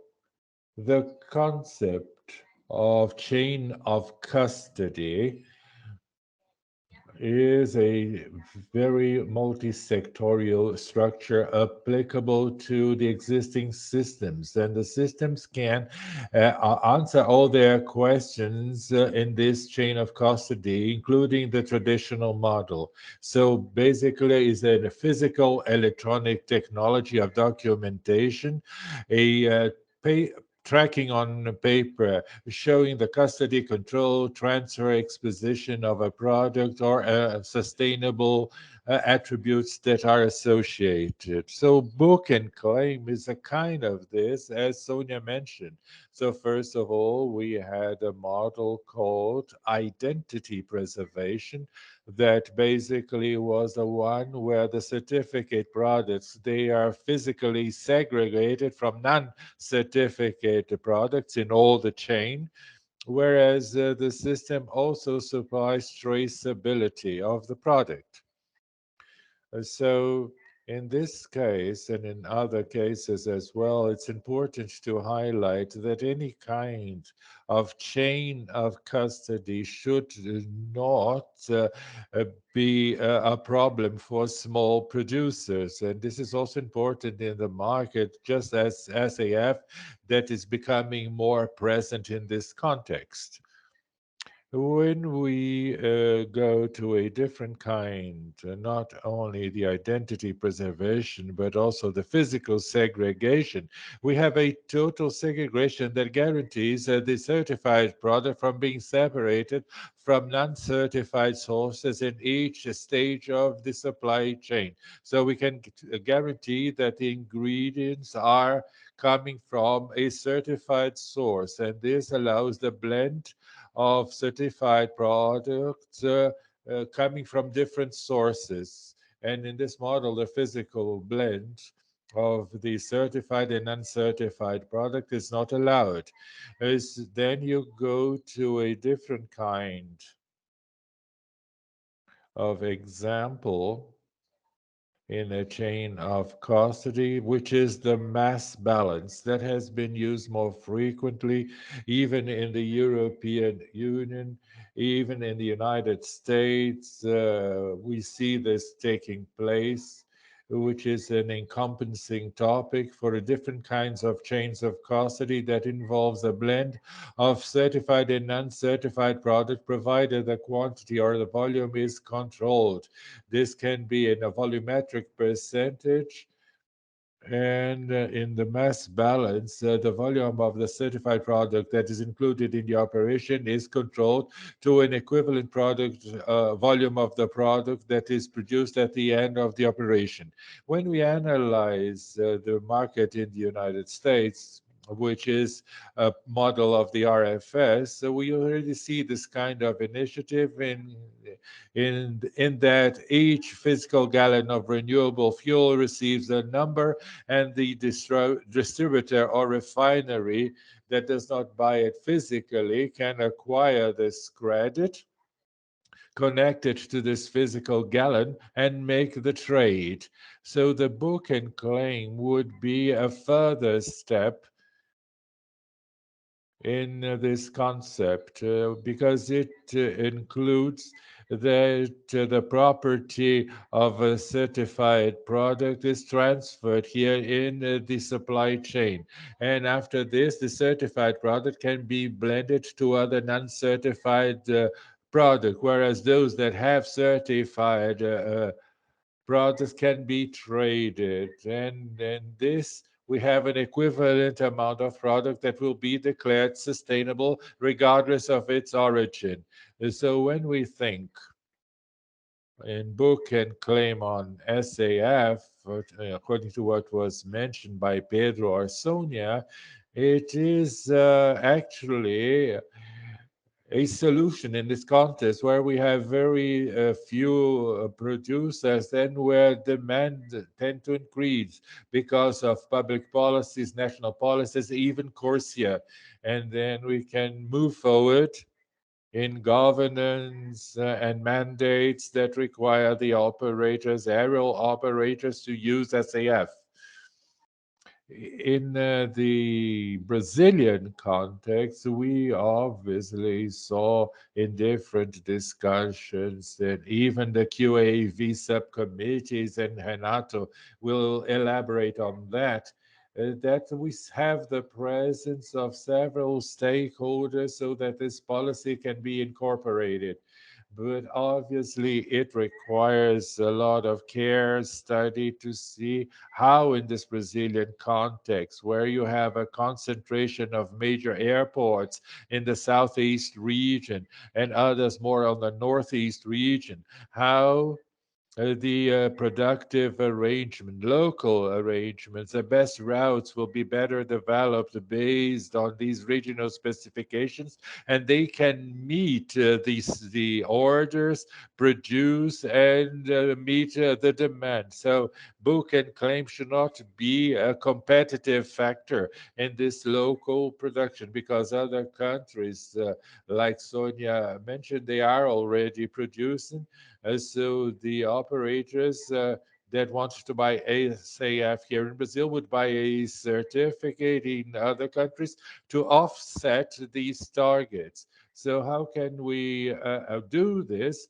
the concept of chain of custody is a very multi-sectorial structure applicable to the existing systems, and the systems can answer all their questions in this chain of custody, including the traditional model. So basically is a physical electronic technology of documentation, a tracking on paper, showing the custody, control, transfer, exposition of a product or sustainable attributes that are associated. So book and claim is a kind of this, as Sonia mentioned. So first of all, we had a model called identity preservation that basically was the one where the certificate products, they are physically segregated from non-certificate products in all the chain, whereas the system also supplies traceability of the product. So in this case, and in other cases as well, it's important to highlight that any kind of chain of custody should not uh, be a problem for small producers. And this is also important in the market, just as SAF that is becoming more present in this context. When we go to a different kind, not only the identity preservation, but also the physical segregation, we have a total segregation that guarantees the certified product from being separated from non-certified sources in each stage of the supply chain. So we can guarantee that the ingredients are coming from a certified source, and this allows the blend of certified products coming from different sources. And in this model, the physical blend of the certified and uncertified product is not allowed. Then you go to a different kind of example in a chain of custody, which is the mass balance that has been used more frequently, even in the European Union, even in the United States. We see this taking place, which is an encompassing topic for different kinds of chains of custody that involves a blend of certified and uncertified product, provided the quantity or the volume is controlled. This can be in a volumetric percentage, and in the mass balance, the volume of the certified product that is included in the operation is controlled to an equivalent product volume of the product that is produced at the end of the operation. When we analyze the market in the United States, which is a model of the RFS, so we already see this kind of initiative in that each physical gallon of renewable fuel receives a number, and the distributor or refinery that does not buy it physically can acquire this credit, connect it to this physical gallon, and make the trade. So the book and claim would be a further step in this concept because it includes that the property of a certified product is transferred here in the supply chain. And after this, the certified product can be blended to other non-certified product, whereas those that have certified products can be traded. And this we have an equivalent amount of product that will be declared sustainable regardless of its origin. So when we think in book and claim on SAF, according to what was mentioned by Pedro or Sonia, it is actually a solution in this context where we have very few producers and where demand tend to increase because of public policies, national policies, even CORSIA. And then we can move forward in governance and mandates that require the operators, aerial operators, to use SAF. In the Brazilian context, we obviously saw in different discussions that even the QAV subcommittees, and Renato will elaborate on that, that we have the presence of several stakeholders so that this policy can be incorporated. But obviously it requires a lot of care, study to see how in this Brazilian context, where you have a concentration of major airports in the southeast region and others more on the northeast region, how the productive arrangement, local arrangements, the best routes will be better developed based on these regional specifications, and they can meet the orders, produce, and meet the demand. So book and claim should not be a competitive factor in this local production because other countries, like Sonia mentioned, they are already producing. So the operators that want to buy SAF here in Brazil would buy a certificate in other countries to offset these targets. So how can we do this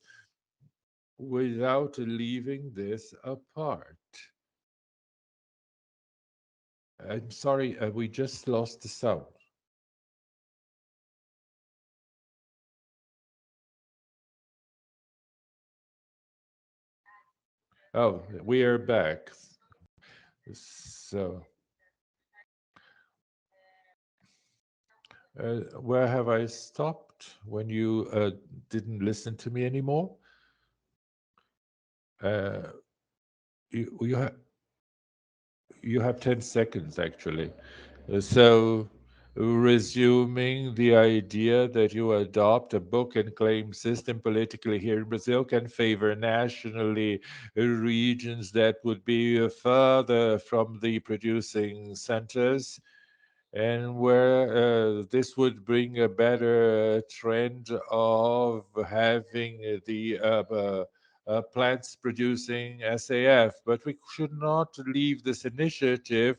without leaving this apart? I'm sorry, we just lost the sound. Oh, we are back. So, where have I stopped when you didn't listen to me anymore? Uh, you, you, ha you have 10 seconds actually. So, resuming the idea that you adopt a book and claim system politically here in Brazil can favor nationally regions that would be further from the producing centers and where this would bring a better trend of having the plants producing SAF. But we should not leave this initiative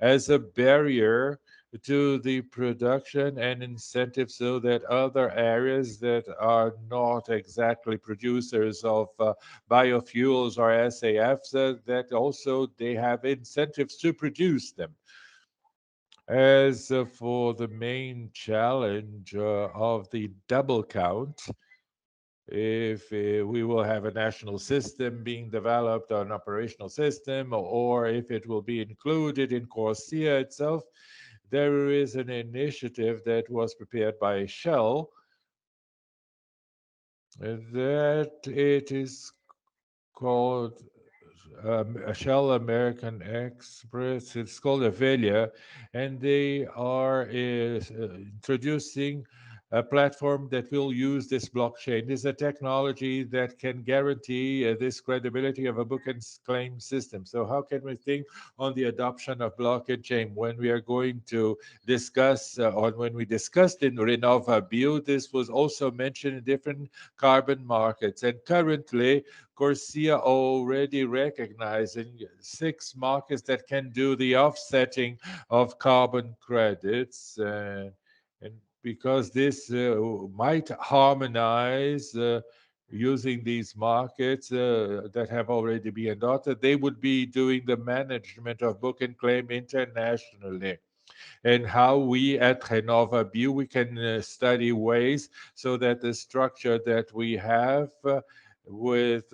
as a barrier to the production and incentive so that other areas that are not exactly producers of biofuels or SAFs, that also they have incentives to produce them. As for the main challenge of the double count, if we will have a national system being developed or an operational system, or if it will be included in CORSIA itself, there is an initiative that was prepared by Shell that it is called Shell American Express. It's called Avelia, and they are introducing a platform that will use this blockchain. This is a technology that can guarantee this credibility of a book and claim system. So how can we think on the adoption of blockchain when we are going to discuss, or when we discussed in RenovaBio, this was also mentioned in different carbon markets. And currently, CORSIA already recognizing 6 markets that can do the offsetting of carbon credits. And because this might harmonize using these markets that have already been adopted, they would be doing the management of book and claim internationally. And how we at RenovaBio, we can study ways so that the structure that we have with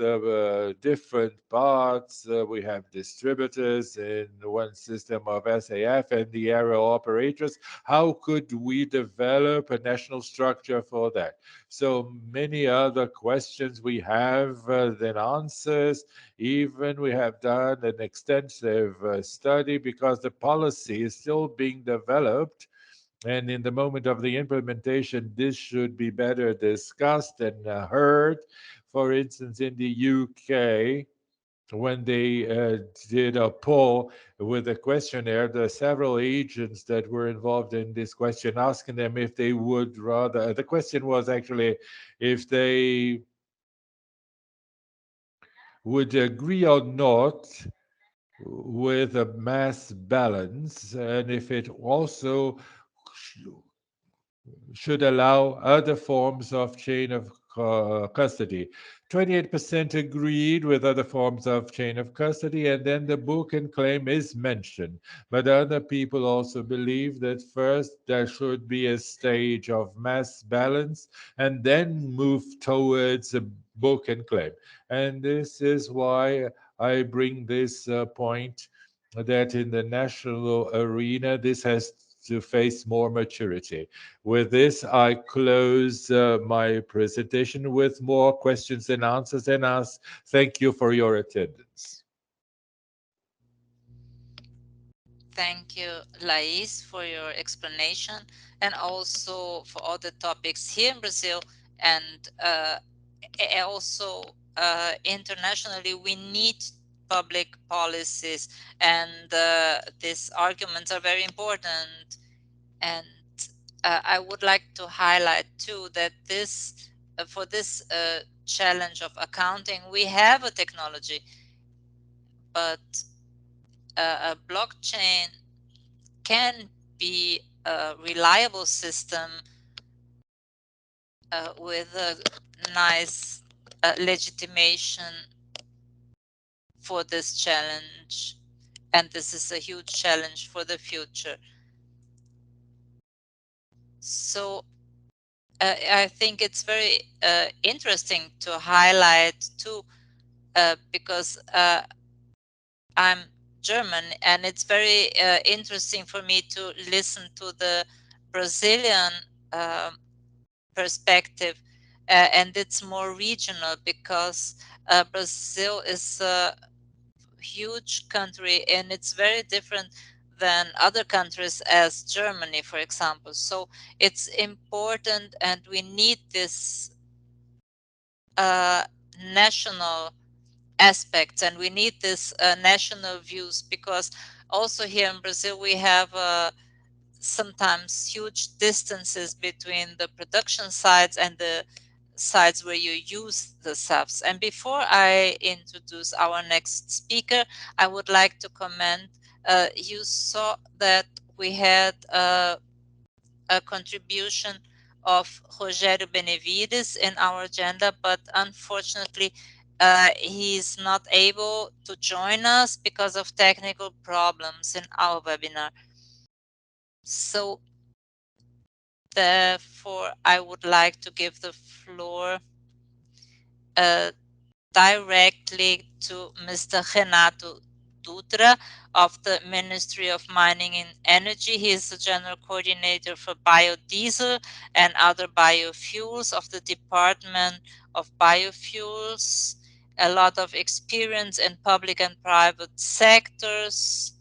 different parts. We have distributors in one system of SAF and the aerial operators. How could we develop a national structure for that? So many other questions we have than answers. Even we have done an extensive study because the policy is still being developed, and in the moment of the implementation, this should be better discussed and heard. For instance, in the UK, when they did a poll with a questionnaire, there are several agents that were involved in this question, asking them if they would rather. The question was actually if they would agree or not with a mass balance, and if it also should allow other forms of chain of custody. 28% agreed with other forms of chain of custody, and then the book and claim is mentioned. But other people also believe that first there should be a stage of mass balance and then move towards a book and claim. And this is why I bring this point that in the national arena, this has to face more maturity. With this, I close my presentation with more questions and answers and ask, thank you for your attendance.
Thank you, Lais, for your explanation, and also for all the topics here in Brazil, and also internationally. We need public policies, and these arguments are very important. And I would like to highlight too that this for this challenge of accounting, we have a technology, but a blockchain can be a reliable system with a nice legitimation for this challenge. And this is a huge challenge for the future. So I think it's very interesting to highlight too, because I'm German, and it's very interesting for me to listen to the Brazilian perspective, and it's more regional because Brazil is a huge country and it's very different than other countries as Germany, for example. So it's important, and we need this national aspects, and we need this national views, because also here in Brazil we have sometimes huge distances between the production sites and the sites where you use the subs. And before I introduce our next speaker, I would like to comment, you saw that we had a contribution of Rogério Benevides in our agenda, but unfortunately he's not able to join us because of technical problems in our webinar. So therefore, I would like to give the floor directly to Mr. Renato Dutra of the Ministry of Mining and Energy. He is the General Coordinator for Biodiesel and Other Biofuels of the Department of Biofuels. A lot of experience in public and private sectors,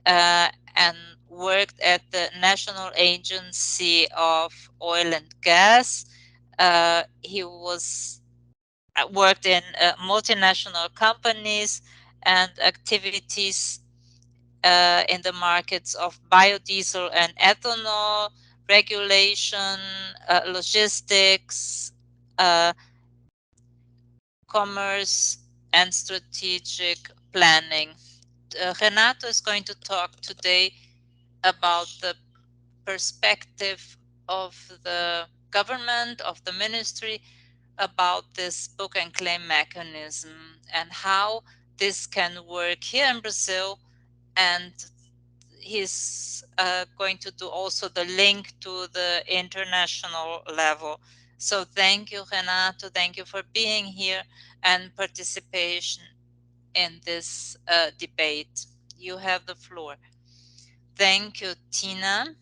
and worked at the National Agency of Oil and Gas. He was worked in multinational companies and activities in the markets of biodiesel and ethanol, regulation, logistics, commerce, and strategic planning. Renato is going to talk today about the perspective of the government, of the ministry, about this book and claim mechanism and how this can work here in Brazil. And he's going to do also the link to the international level. So thank you, Renato. Thank you for being here and participation in this debate. You have the floor. Thank you, Tina.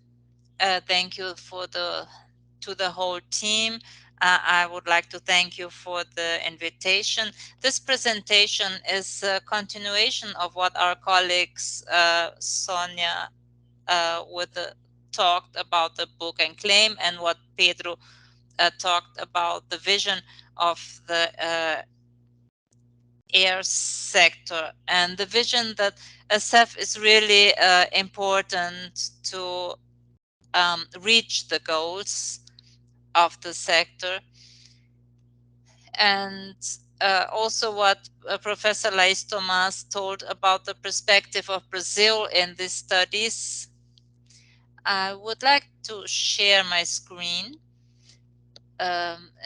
Thank you to the whole team. I would like to thank you for the invitation. This presentation is a continuation of what our colleagues Sonia talked about the book and claim, and what Pedro talked about the vision of the air sector, and the vision that SF is really important to reach the goals of the sector. And also what Professor Lais Thomas told about the perspective of Brazil in these studies. I would like to share my screen,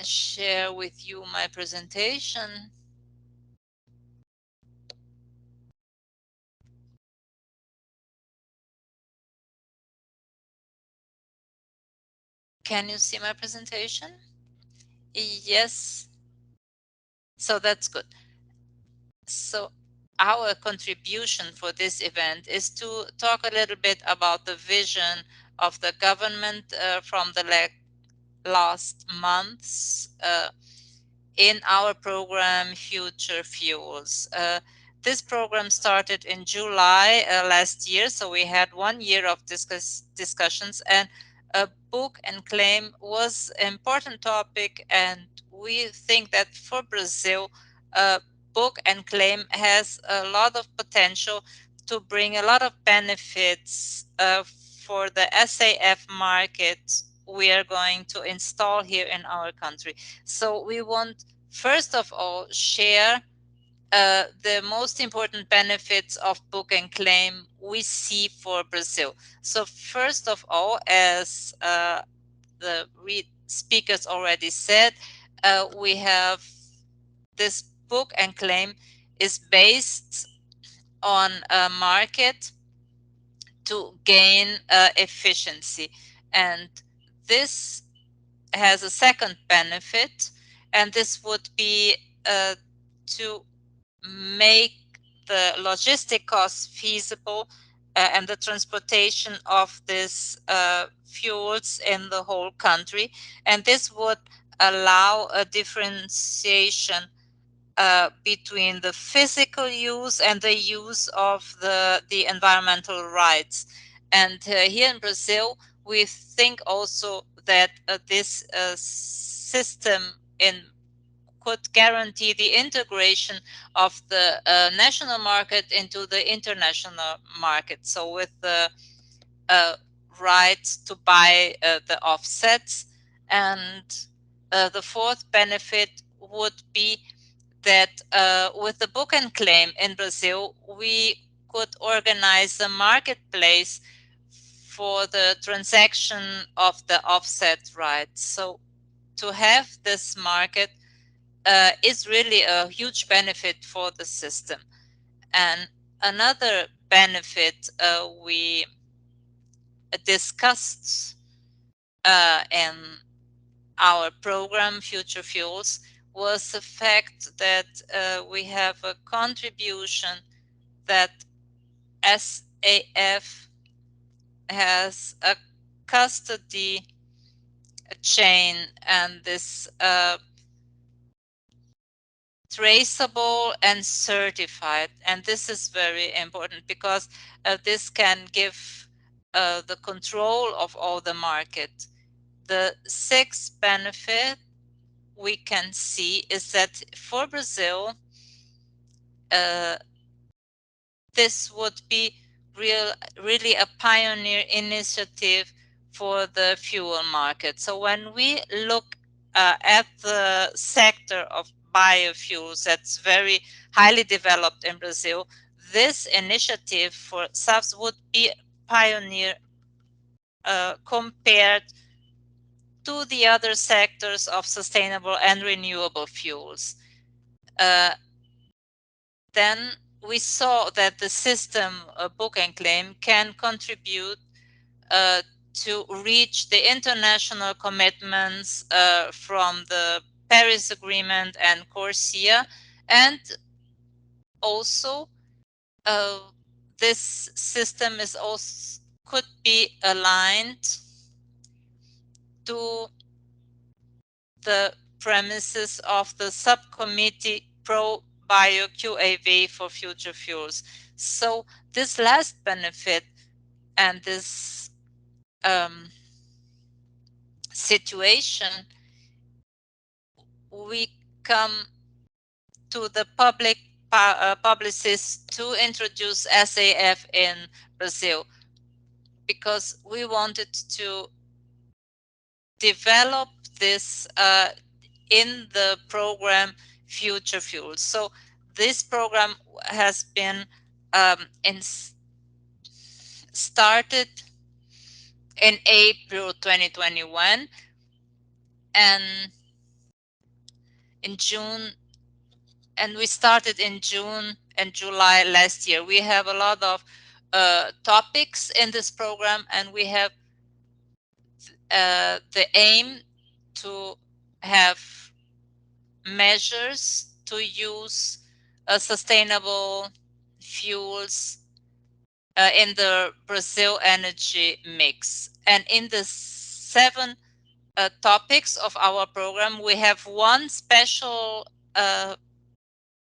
share with you my presentation. Can you see my presentation? Yes. So that's good. So our contribution for this event is to talk a little bit about the vision of the government from the last months in our program Future Fuels. This program started in July last year, so we had 1 year of discussions, and a book and claim was an important topic, and we think that for Brazil, book and claim has a lot of potential to bring a lot of benefits for the SAF market we are going to install here in our country. So we want, first of all, share the most important benefits of book and claim we see for Brazil. So first of all, as the speakers already said, we have this book and claim is based on a market to gain efficiency. And this has a second benefit, and this would be to make the logistic costs feasible and the transportation of these fuels in the whole country. And this would allow a differentiation between the physical use and the use of the environmental rights. And here in Brazil, we think also that this system could guarantee the integration of the national market into the international market. So with the right to buy the offsets. And the fourth benefit would be that with the book and claim in Brazil, we could organize a marketplace for the transaction of the offset rights. So to have this market is really a huge benefit for the system. And another benefit we discussed in our program Future Fuels was the fact that we have a contribution that SAF has a custody chain, and this traceable and certified. And this is very important because this can give the control of all the market. The sixth benefit we can see is that for Brazil, this would be really a pioneer initiative for the fuel market. So when we look at the sector of biofuels that's very highly developed in Brazil, this initiative for SAFs would be pioneer compared to the other sectors of sustainable and renewable fuels. Then we saw that the system book and claim can contribute to reach the international commitments from the Paris Agreement and CORSIA, and also this system is also could be aligned to the premises of the subcommittee pro bio QAV for future fuels. So this last benefit and this situation, we come to the publicists to introduce SAF in Brazil, because we wanted to develop this in the program Future Fuels. So this program has been started in April 2021, and in June, and we started in June and July last year. We have a lot of topics in this program, and we have the aim to have measures to use sustainable fuels in the Brazil energy mix. And in the 7 topics of our program, we have one special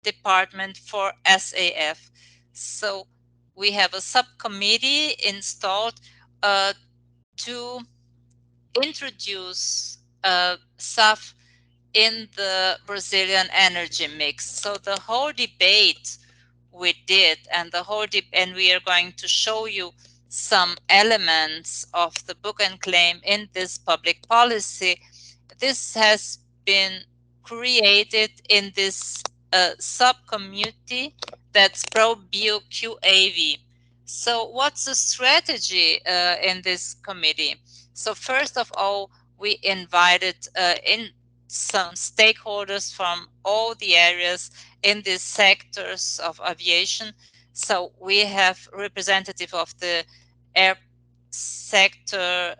department for SAF. So we have a subcommittee installed to introduce SAF in the Brazilian energy mix. So the whole debate we did, and and we are going to show you some elements of the book and claim in this public policy. This has been created in this subcommittee that's pro-bio QAV. So what's the strategy in this committee? So first of all, we invited in some stakeholders from all the areas in these sectors of aviation. So we have representative of the air sector,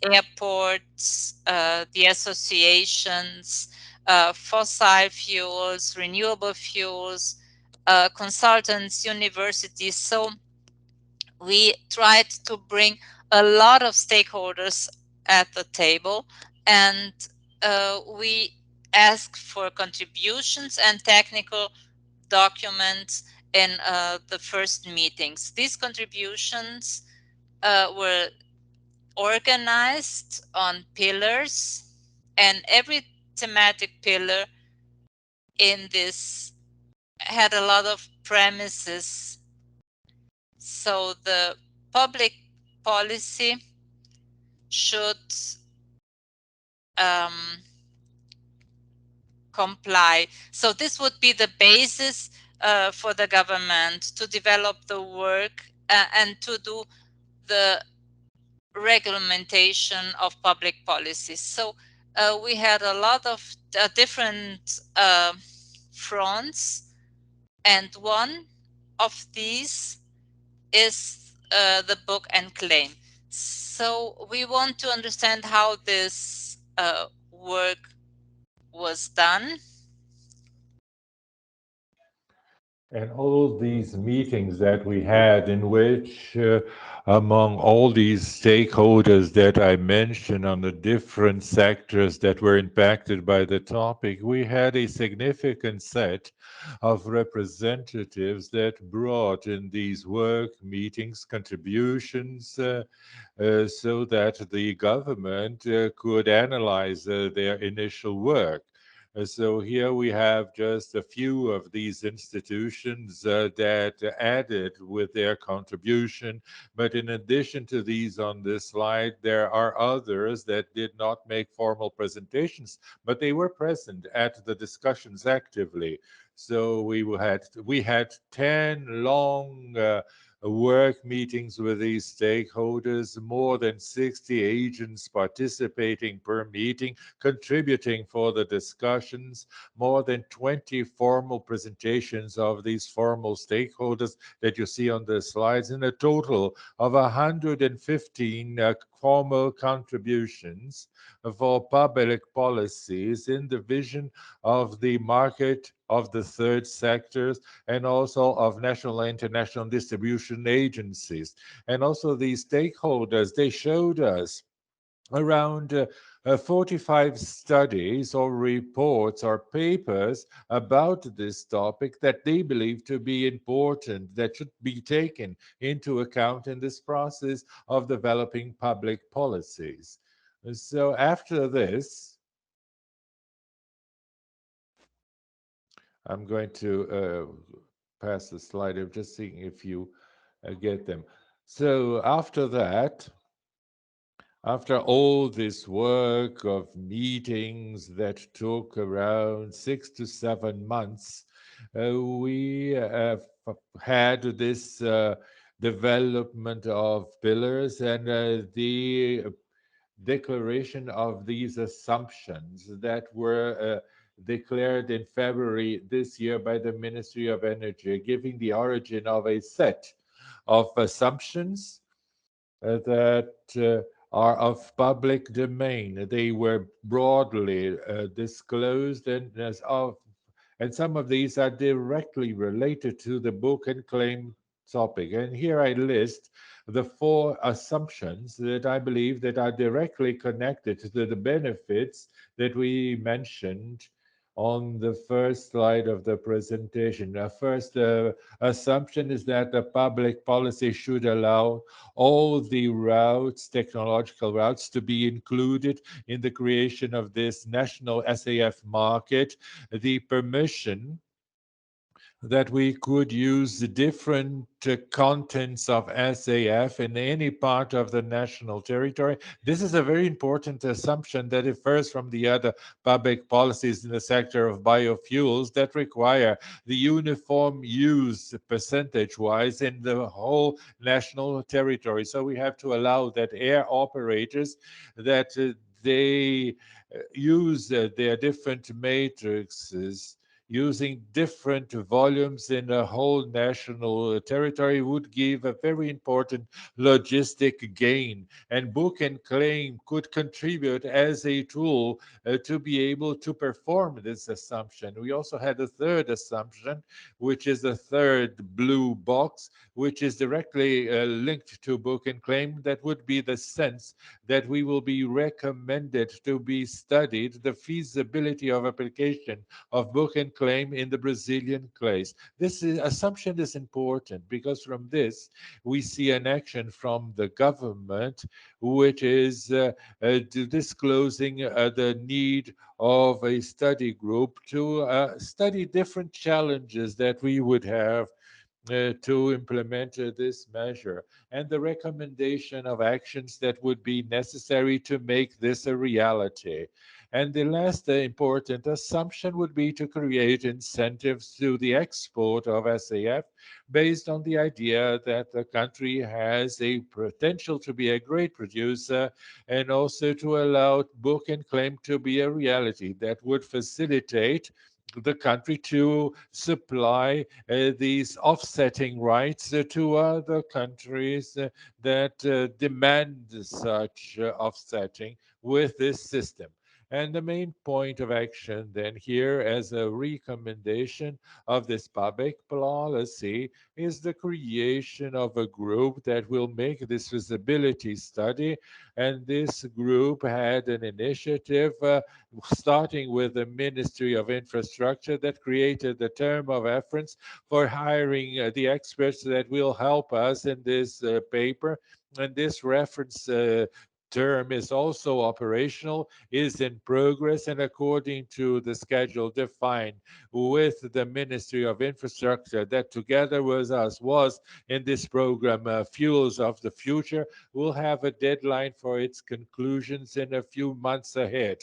airports, the associations, fossil fuels, renewable fuels, consultants, universities. So we tried to bring a lot of stakeholders at the table, and we asked for contributions and technical documents in the first meetings. These contributions were organized on pillars, and every thematic pillar in this had a lot of premises. So the public policy should comply. So this would be the basis for the government to develop the work and to do the regulation of public policies. So we had a lot of different fronts, and one of these is the book and claim. So we want to understand how this work was done.
And all these meetings that we had, in which among all these stakeholders that I mentioned on the different sectors that were impacted by the topic, we had a significant set of representatives that brought in these work meetings contributions so that the government could analyze their initial work. So here we have just a few of these institutions that added with their contribution. But in addition to these on this slide, there are others that did not make formal presentations, but they were present at the discussions actively. So we had 10 long work meetings with these stakeholders, more than 60 agents participating per meeting, contributing for the discussions, more than 20 formal presentations of these formal stakeholders that you see on the slides, in a total of 115 formal contributions for public policies in the vision of the market of the third sectors and also of national and international distribution agencies. And also the stakeholders, they showed us around 45 studies or reports or papers about this topic that they believe to be important, that should be taken into account in this process of developing public policies. So after this, I'm going to pass the slide. I'm just seeing if you get them. So after that, after all this work of meetings that took around 6 to 7 months, we had this development of pillars and the declaration of these assumptions that were declared in February this year by the Ministry of Energy, giving the origin of a set of assumptions that are of public domain. They were broadly disclosed, and some of these are directly related to the book and claim topic. And here I list the 4 assumptions that I believe that are directly connected to the benefits that we mentioned on the first slide of the presentation. First assumption is that the public policy should allow all the routes, technological routes, to be included in the creation of this national SAF market. The permission that we could use the different contents of SAF in any part of the national territory. This is a very important assumption that differs from the other public policies in the sector of biofuels that require the uniform use percentage-wise in the whole national territory. So we have to allow that air operators that they use their different matrices using different volumes in a whole national territory would give a very important logistic gain. And book and claim could contribute as a tool to be able to perform this assumption. We also had a third assumption, which is the third blue box, which is directly linked to book and claim. That would be the sense that we will be recommended to be studied the feasibility of application of book and claim in the Brazilian case. This assumption is important because from this we see an action from the government which is disclosing the need of a study group to study different challenges that we would have to implement this measure and the recommendation of actions that would be necessary to make this a reality. And the last important assumption would be to create incentives to the export of SAF based on the idea that the country has a potential to be a great producer and also to allow book and claim to be a reality that would facilitate the country to supply these offsetting rights to other countries that demand such offsetting with this system. And the main point of action then here as a recommendation of this public policy is the creation of a group that will make this feasibility study. And this group had an initiative starting with the Ministry of Infrastructure that created the term of reference for hiring the experts that will help us in this paper. And this reference term is also operational, is in progress, and according to the schedule defined with the Ministry of Infrastructure that together with us was in this program, Fuels of the Future, will have a deadline for its conclusions in a few months ahead.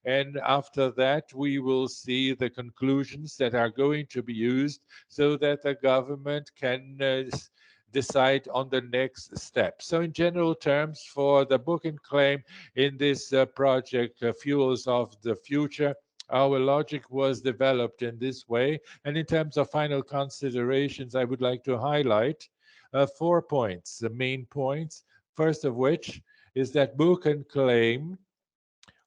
And after that, we will see the conclusions that are going to be used so that the government can decide on the next step. So in general terms, for the book and claim in this project, Fuels of the Future, our logic was developed in this way. And in terms of final considerations, I would like to highlight 4 points, the main points. First of which is that book and claim,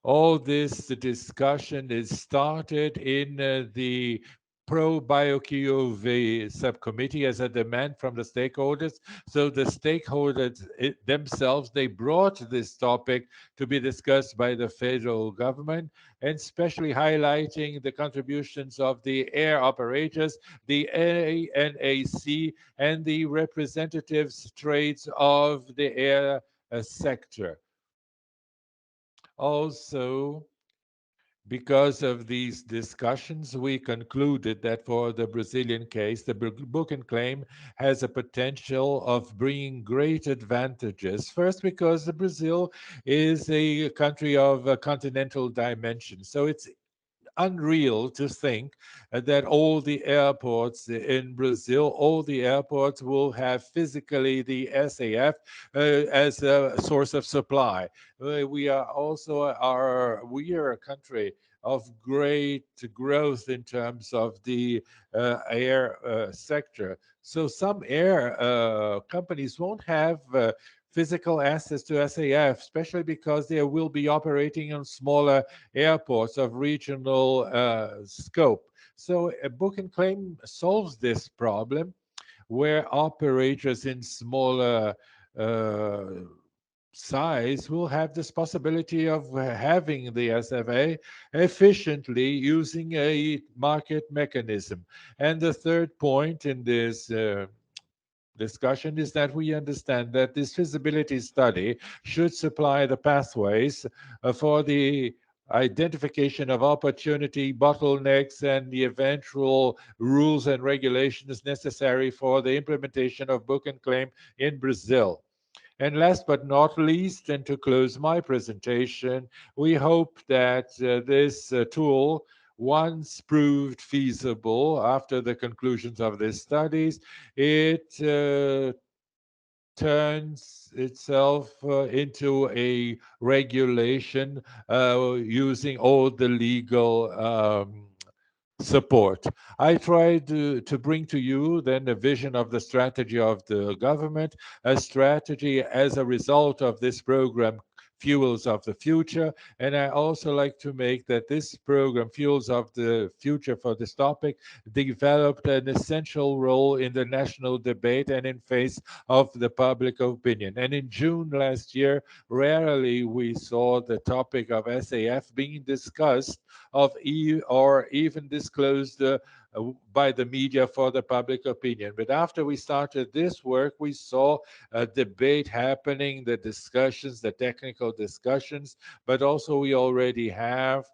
all this discussion is started in the pro-BioQOV subcommittee as a demand from the stakeholders. So the stakeholders themselves, they brought this topic to be discussed by the federal government, and especially highlighting the contributions of the air operators, the ANAC, and the representatives trades of the air sector. Also, because of these discussions, we concluded that for the Brazilian case, the book and claim has a potential of bringing great advantages. First, because Brazil is a country of a continental dimension. So it's unreal to think that all the airports in Brazil, all the airports will have physically the SAF as a source of supply. We are also we are a country of great growth in terms of the air sector. So some air companies won't have physical access to SAF, especially because they will be operating on smaller airports of regional scope. So a book and claim solves this problem where operators in smaller uh, size will have this possibility of having the SFA efficiently using a market mechanism. And the third point in this discussion is that we understand that this feasibility study should supply the pathways for the identification of opportunity, bottlenecks, and the eventual rules and regulations necessary for the implementation of book and claim in Brazil. And last but not least, and to close my presentation, we hope that this tool, once proved feasible after the conclusions of these studies, it turns itself into a regulation using all the legal support. I tried to bring to you then a vision of the strategy of the government, a strategy as a result of this program, Fuels of the Future. And I also like to make that this program, Fuels of the Future for this topic, developed an essential role in the national debate and in face of the public opinion. And in June last year, rarely we saw the topic of SAF being discussed or even disclosed by the media for the public opinion. But after we started this work, we saw a debate happening, the discussions, the technical discussions, but also we already have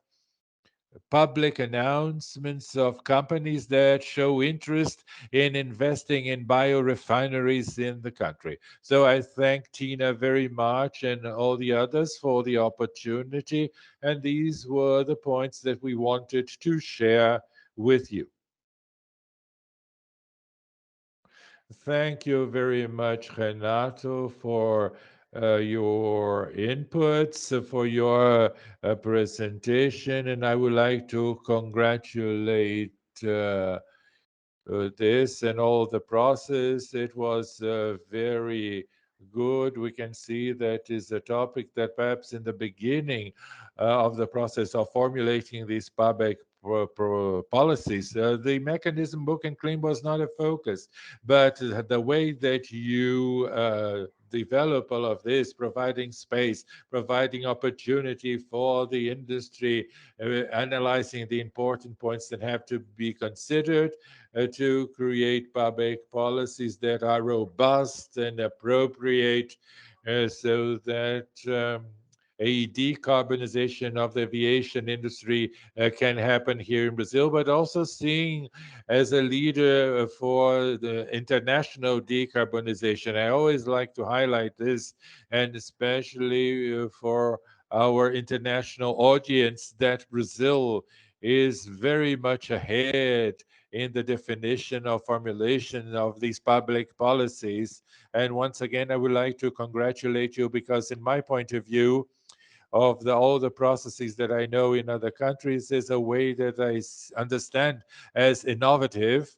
public announcements of companies that show interest in investing in biorefineries in the country. So I thank Tina very much and all the others for the opportunity. And these were the points that we wanted to share with you. Thank you very much, Renato, for your inputs, for your presentation, and I would like to congratulate this and all the process. It was very good. We can see that is a topic that perhaps in the beginning of the process of formulating these public policies, the mechanism book and claim was not a focus, but the way that you develop all of this, providing space, providing opportunity for the industry, analyzing the important points that have to be considered, to create public policies that are robust and appropriate so that a decarbonization of the aviation industry can happen here in Brazil, but also seeing as a leader for the international decarbonization. I always like to highlight this, and especially for our international audience, that Brazil is very much ahead in the definition of formulation of these public policies. And once again, I would like to congratulate you because in my point of view, of all the processes that I know in other countries is a way that I understand as innovative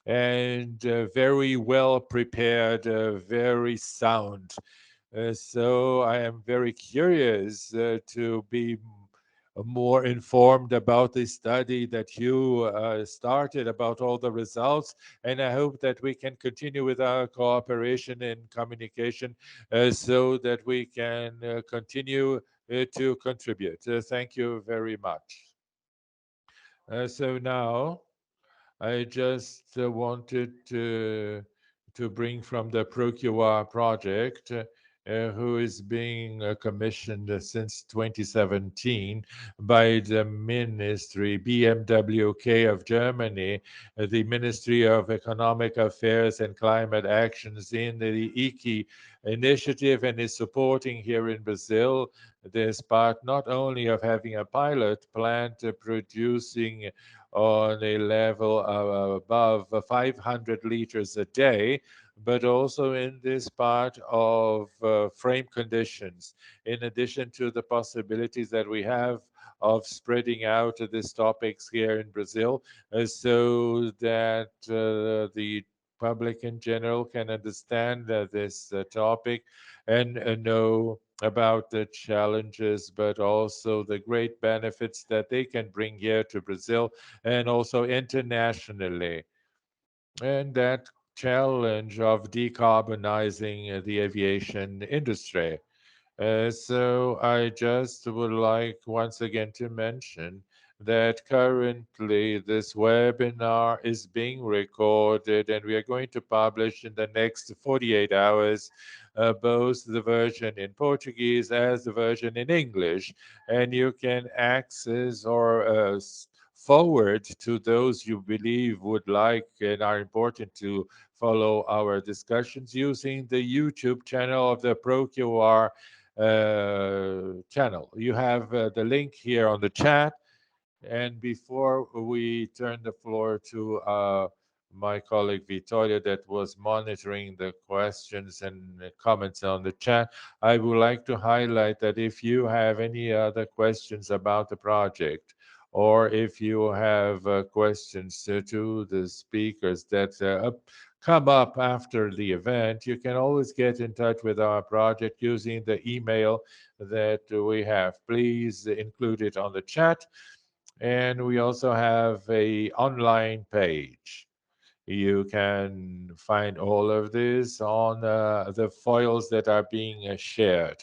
and very well prepared, very sound. So I am very curious to be more informed about the study that you started, about all the results, and I hope that we can continue with our cooperation and communication so that we can continue to contribute. Thank you very much. So now I just wanted to bring from the ProQR project, who is being commissioned since 2017 by the Ministry, BMWK of Germany, the Ministry of Economic Affairs and Climate Actions in the EKI initiative, and is supporting here in Brazil this part not only of having a pilot plant producing on a level of above 500 liters a day, but also in this part of frame conditions, in addition to the possibilities that we have of spreading out these topics here in Brazil, so that the public in general can understand this topic and know about the challenges, but also the great benefits that they can bring here to Brazil and also internationally. And that challenge of decarbonizing the aviation industry. So I just would like once again to mention that currently this webinar is being recorded and we are going to publish in the next 48 hours both the version in Portuguese as the version in English. And you can access or forward to those you believe would like and are important to follow our discussions using the YouTube channel of the ProQR channel. You have the link here on the chat. And before we turn the floor to my colleague Vittoria that was monitoring the questions and comments on the chat, I would like to highlight that if you have any other questions about the project, or if you have questions to the speakers that come up after the event, you can always get in touch with our project using the email that we have. Please include it on the chat. And we also have a online page. You can find all of this on the files that are being shared.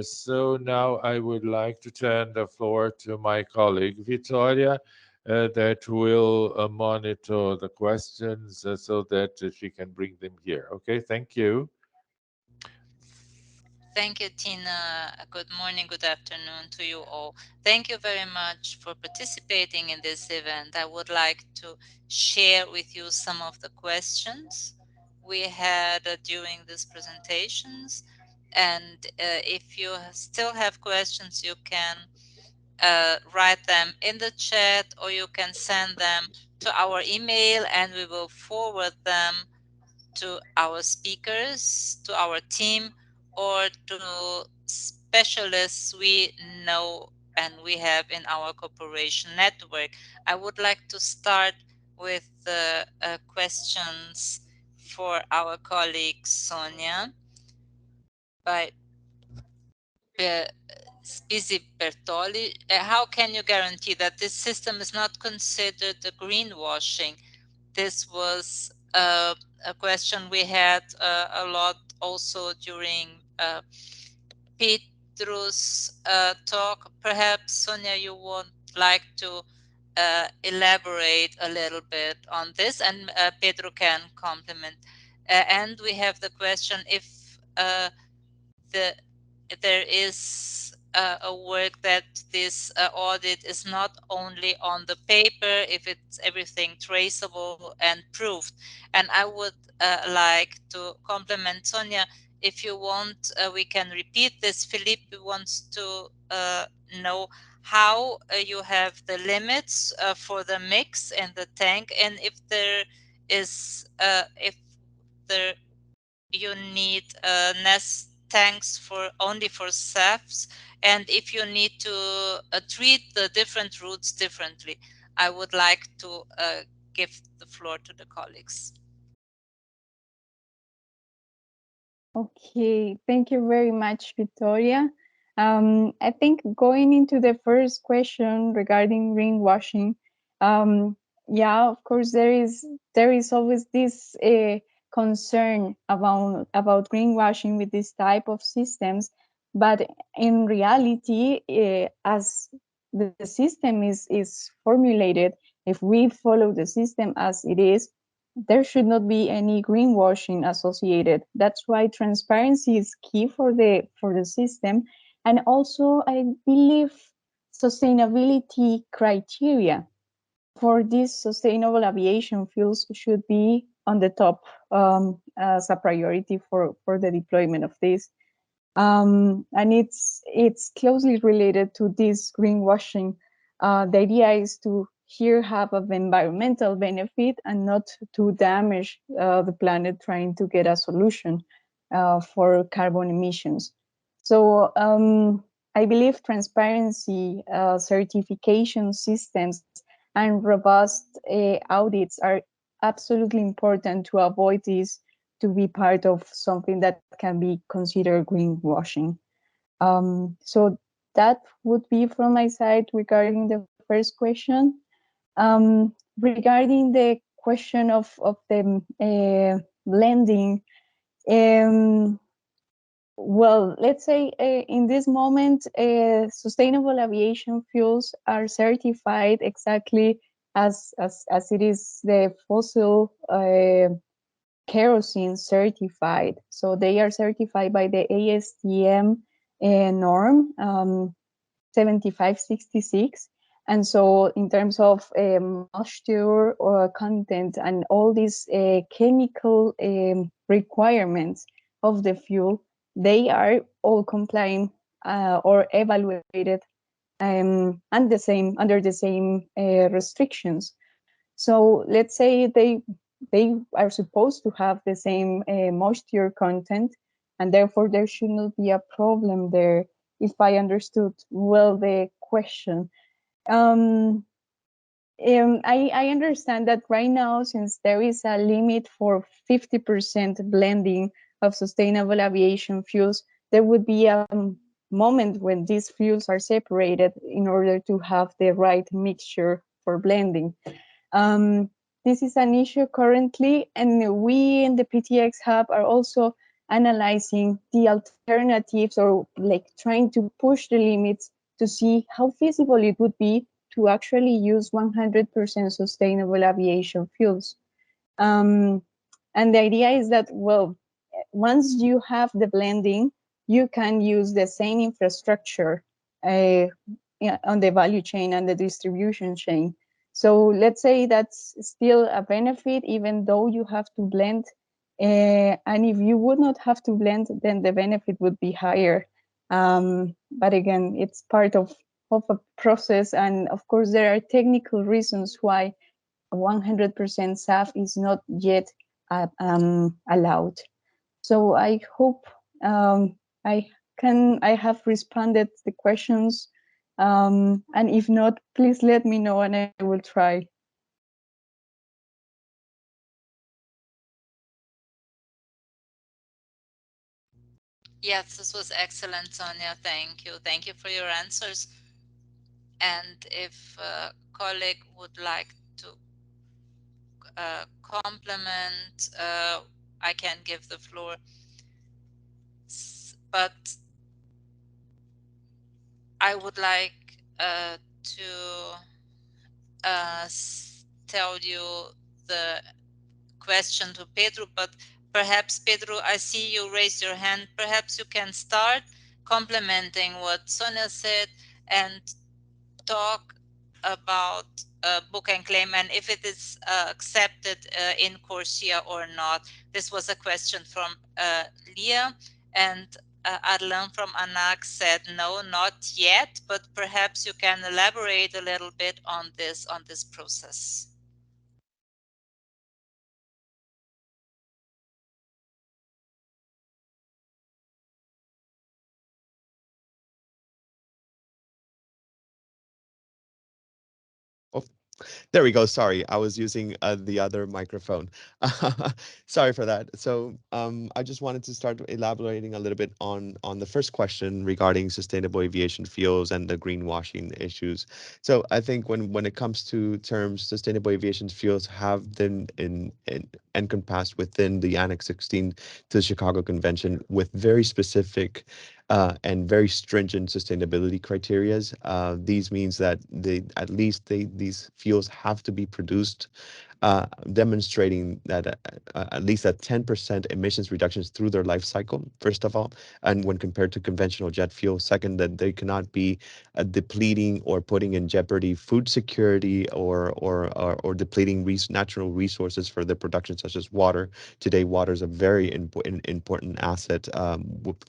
So now I would like to turn the floor to my colleague Vittoria that will monitor the questions so that she can bring them here. Okay, thank you.
Thank you, Tina. Good morning, good afternoon to you all. Thank you very much for participating in this event. I would like to share with you some of the questions we had during these presentations. And if you still have questions, you can write them in the chat or you can send them to our email and we will forward them to our speakers, to our team, or to specialists we know and we have in our cooperation network. I would like to start with the questions for our colleague Sonia by Spizzi Bertoli. How can you guarantee that this system is not considered a greenwashing? This was a question we had a lot also during Pedro's talk. Perhaps, Sonia, you would like to elaborate a little bit on this, and Pedro can complement. And we have the question if there is a work that this audit is not only on the paper, if it's everything traceable and proved. And I would like to compliment Sonia. If you want, we can repeat this. Philippe wants to know how you have the limits for the mix in the tank, and if there is, if there you need nest tanks for only for SAFs, and if you need to treat the different routes differently. I would like to give the floor to the colleagues.
Okay, thank you very much, Victoria. I think going into the first question regarding greenwashing, yeah, of course, there is always this concern about greenwashing with this type of systems, but in reality, as the system is formulated, if we follow the system as it is, there should not be any greenwashing associated. That's why transparency is key for the system, and also I believe sustainability criteria for these sustainable aviation fuels should be on the top as a priority for the deployment of this. And it's closely related to this greenwashing. The idea is to here have an environmental benefit and not to damage the planet trying to get a solution for carbon emissions. So I believe transparency, certification systems, and robust audits are absolutely important to avoid this to be part of something that can be considered greenwashing. So that would be from my side regarding the first question. Regarding the question of the blending, um, well, let's say in this moment, sustainable aviation fuels are certified exactly as it is the fossil kerosene certified. So they are certified by the ASTM norm 7566. And so, in terms of moisture or content and all these chemical requirements of the fuel, they are all complying or evaluated and the same under the same restrictions. So let's say they are supposed to have the same moisture content, and therefore there should not be a problem there. If I understood well the question, um, I understand that right now, since there is a limit for 50% blending of sustainable aviation fuels, there would be a moment when these fuels are separated in order to have the right mixture for blending. Um, this is an issue currently, and we in the PTX Hub are also analyzing the alternatives or like trying to push the limits to see how feasible it would be to actually use 100% sustainable aviation fuels. Um, and the idea is that, well, once you have the blending, you can use the same infrastructure uh, on the value chain and the distribution chain. So let's say that's still a benefit, even though you have to blend. And if you would not have to blend, then the benefit would be higher. But again, it's part of a process. And of course, there are technical reasons why 100% SAF is not yet allowed. So I hope I I have responded the questions. And if not, please let me know and I will try.
Yes, this was excellent, Sonia. Thank you. Thank you for your answers. And if a colleague would like to complement, I can give the floor. But I would like to tell you the question to Pedro, but perhaps Pedro, I see you raise your hand. Perhaps you can start complementing what Sonia said and talk about book and claim and if it is accepted in CORSIA or not. This was a question from Leah, and Arlan from ANAC said no, not yet, but perhaps you can elaborate a little bit on this process.
Oh, There we go. Sorry, I was using the other microphone. Sorry for that. So I just wanted to start elaborating a little bit on the first question regarding sustainable aviation fuels and the greenwashing issues. So I think when it comes to terms, sustainable aviation fuels have been in encompassed within the Annex 16 to the Chicago Convention with very specific and very stringent sustainability criterias. These means that these fuels have to be produced demonstrating that at least a 10% emissions reductions through their life cycle, first of all, and when compared to conventional jet fuel, second, that they cannot be depleting or putting in jeopardy food security or depleting natural resources for their production, such as water. Today, water is a very important asset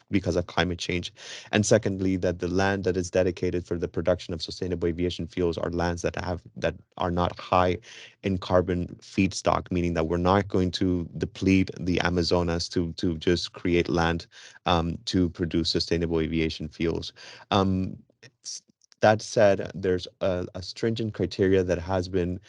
because of climate change. And secondly, that the land that is dedicated for the production of sustainable aviation fuels are lands that are not high in carbon feedstock, meaning that we're not going to deplete the Amazonas to just create land to produce sustainable aviation fuels. Um, that said, there's a stringent criteria that has been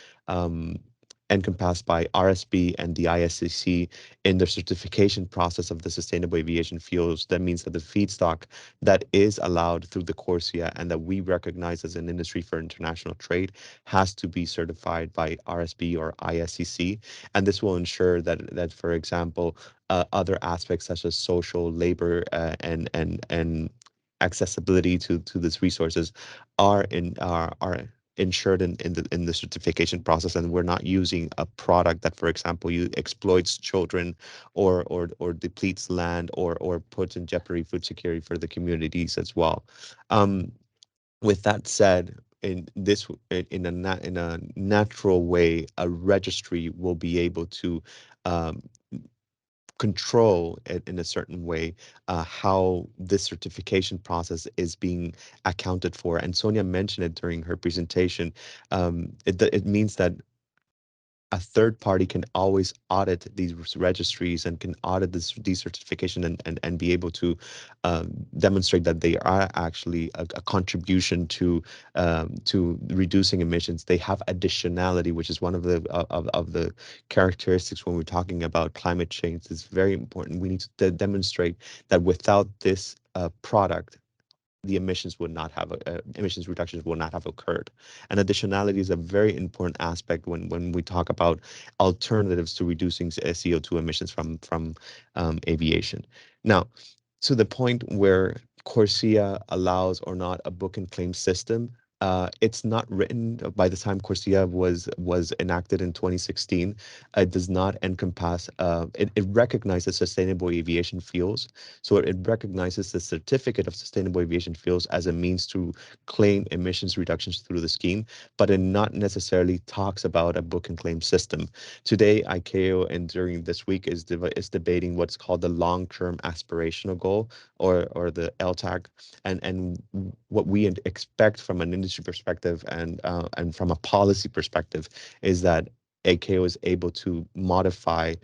encompassed by RSB and the ISCC in the certification process of the sustainable aviation fuels. That means that the feedstock that is allowed through the CORSIA and that we recognize as an industry for international trade has to be certified by RSB or ISCC. And this will ensure that for example, other aspects such as social, labor, and accessibility to these resources are ensured in the certification process, and we're not using a product that, for example, you exploits children or depletes land or puts in jeopardy food security for the communities as well. Um, with that said, in a natural way, a registry will be able to um, control it in a certain way how this certification process is being accounted for. And Sonia mentioned it during her presentation. It means that a third party can always audit these registries and can audit this decertification and be able to demonstrate that they are actually a contribution to reducing emissions. They have additionality, which is one of the characteristics when we're talking about climate change. It's very important. We need to demonstrate that without this product, the emissions reductions would not have occurred. And additionality is a very important aspect when we talk about alternatives to reducing CO2 emissions from aviation. Now, to the point where Corsia allows or not a book and claim system. It's not written by the time Corsia was enacted in 2016. It does not encompass. It recognizes sustainable aviation fuels, so it recognizes the certificate of sustainable aviation fuels as a means to claim emissions reductions through the scheme, but it not necessarily talks about a book and claim system. Today, ICAO and during this week is debating what's called the long-term aspirational goal or the LTAG, and what we expect from an industry perspective and from a policy perspective is that ICAO is able to modify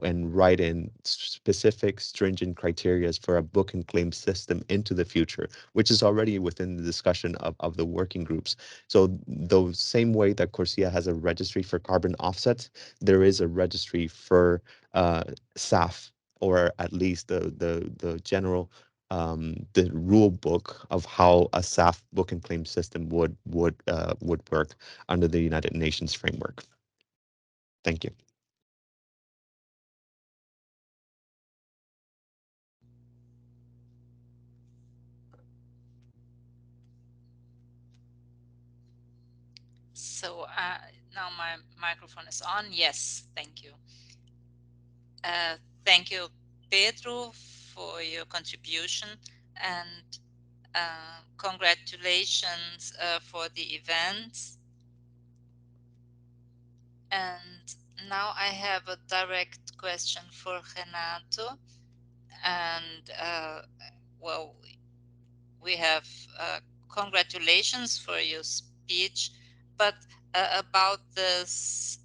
and write in specific stringent criterias for a book and claim system into the future, which is already within the discussion of the working groups. So the same way that Corsia has a registry for carbon offsets, there is a registry for SAF, or at least the general the rule book of how a SAF book and claim system would work under the United Nations framework. Thank you.
So now my microphone is on. Yes, thank you. Thank you, Pedro, for your contribution, and congratulations for the event. And now I have a direct question for Renato. And well, we have congratulations for your speech, but about this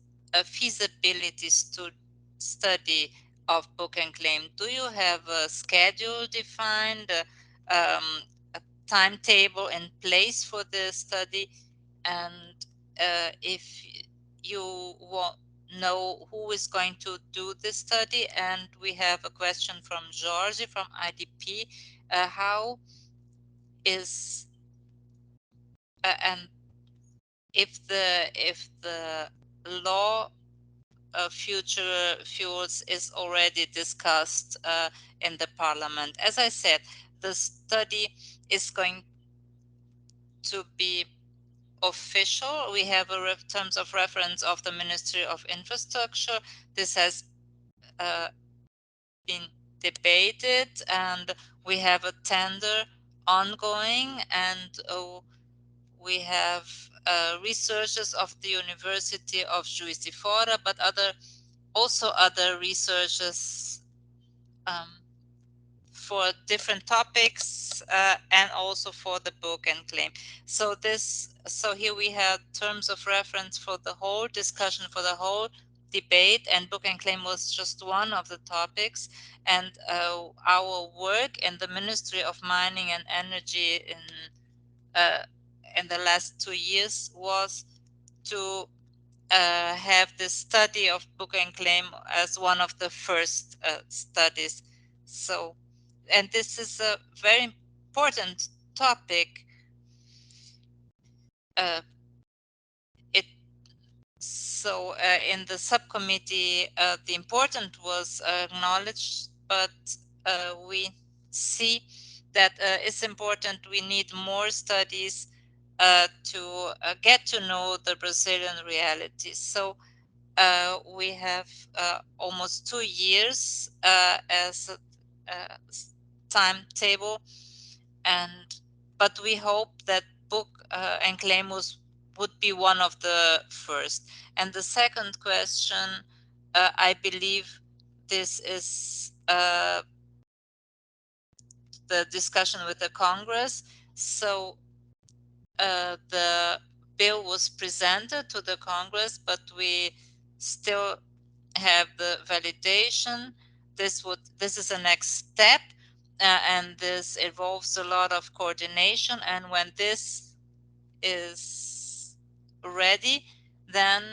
feasibility study of book and claim, do you have a schedule defined, a timetable in place for the study? And if you want know who is going to do this study, and we have a question from Georgie from IDP. How is and if the law of future fuels is already discussed in the parliament. As I said, the study is going to be official. We have a terms of reference of the Ministry of Infrastructure. This has been debated, and we have a tender ongoing, and we have researchers of the University of Juiz de Fora, but also other researchers for different topics, and also for the book and claim. So here we have terms of reference for the whole discussion, for the whole debate, and book and claim was just one of the topics. And our work in the Ministry of Mining and Energy in the last 2 years was to have the study of book and claim as one of the first studies. So, and this is a very important topic. It so in the subcommittee, the important was acknowledged, but we see that it's important. We need more studies to get to know the Brazilian reality. So we have almost 2 years as a timetable, but we hope that book and claim would be one of the first. And the second question, I believe this is the discussion with the Congress. So the bill was presented to the Congress, but we still have the validation. This is a next step, and this involves a lot of coordination. And when this is ready, then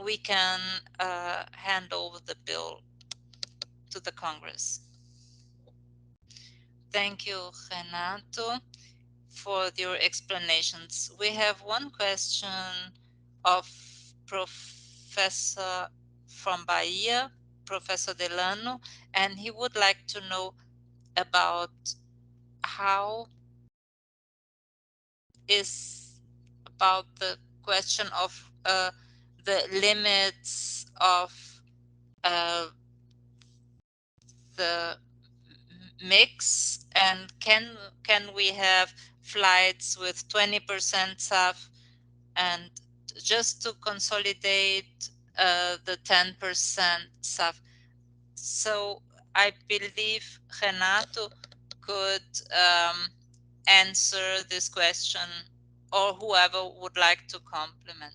we can hand over the bill to the Congress. Thank you, Renato, for your explanations. We have one question of Professor from Bahia, Professor Delano, and he would like to know about how is about the question of the limits of the mix, and can we have flights with 20% SAF, and just to consolidate the 10% SAF. So I believe Renato could answer this question, or whoever would like to complement.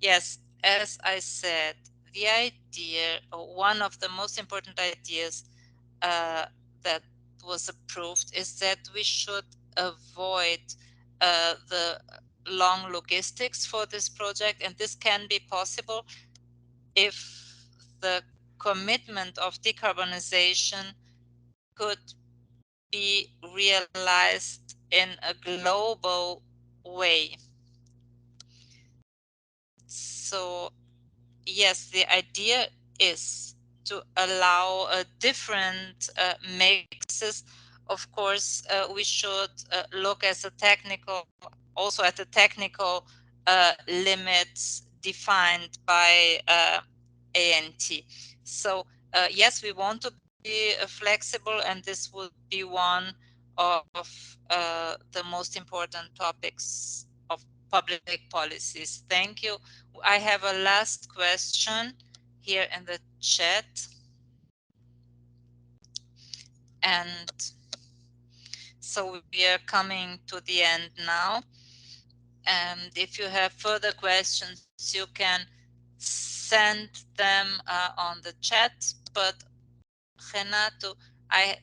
Yes, as I said, the idea, or one of the most important ideas that was approved, is that we should avoid the long logistics for this project, and this can be possible if the commitment of decarbonization could be realized in a global way. So yes, the idea is to allow different mixes. Of course, we should look as a technical, also at the technical limits defined by ANT. So yes, we want to be flexible, and this would be one of the most important topics of public policies. Thank you. I have a last question here in the chat. And so we are coming to the end now. And if you have further questions, you can send them on the chat. But Renato,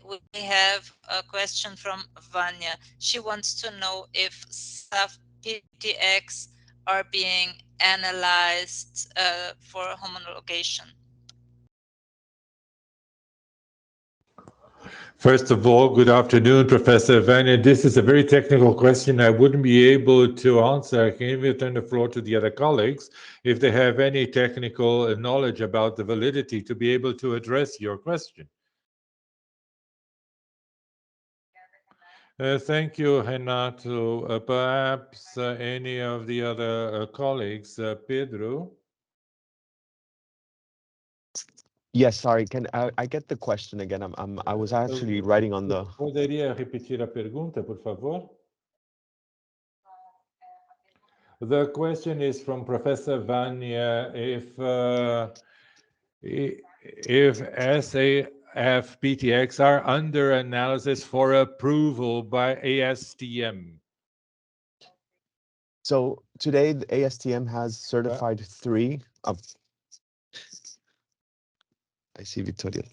we have a question from Vanya. She wants to know if SAF PTX are being analyzed for homologation?
First of all, good afternoon, Professor Vanya. This is a very technical question I wouldn't be able to answer. I can even turn the floor to the other colleagues if they have any technical knowledge about the validity to be able to address your question. Thank you, Renato. Perhaps any of the other colleagues, Pedro?
Yes, sorry. Can I get the question again? I was actually writing on the.
Poderia repetir a pergunta, por favor? The question is from Professor Vanya if SAF PTX are under analysis for approval by ASTM.
So today the ASTM has certified 3. I see Victoria.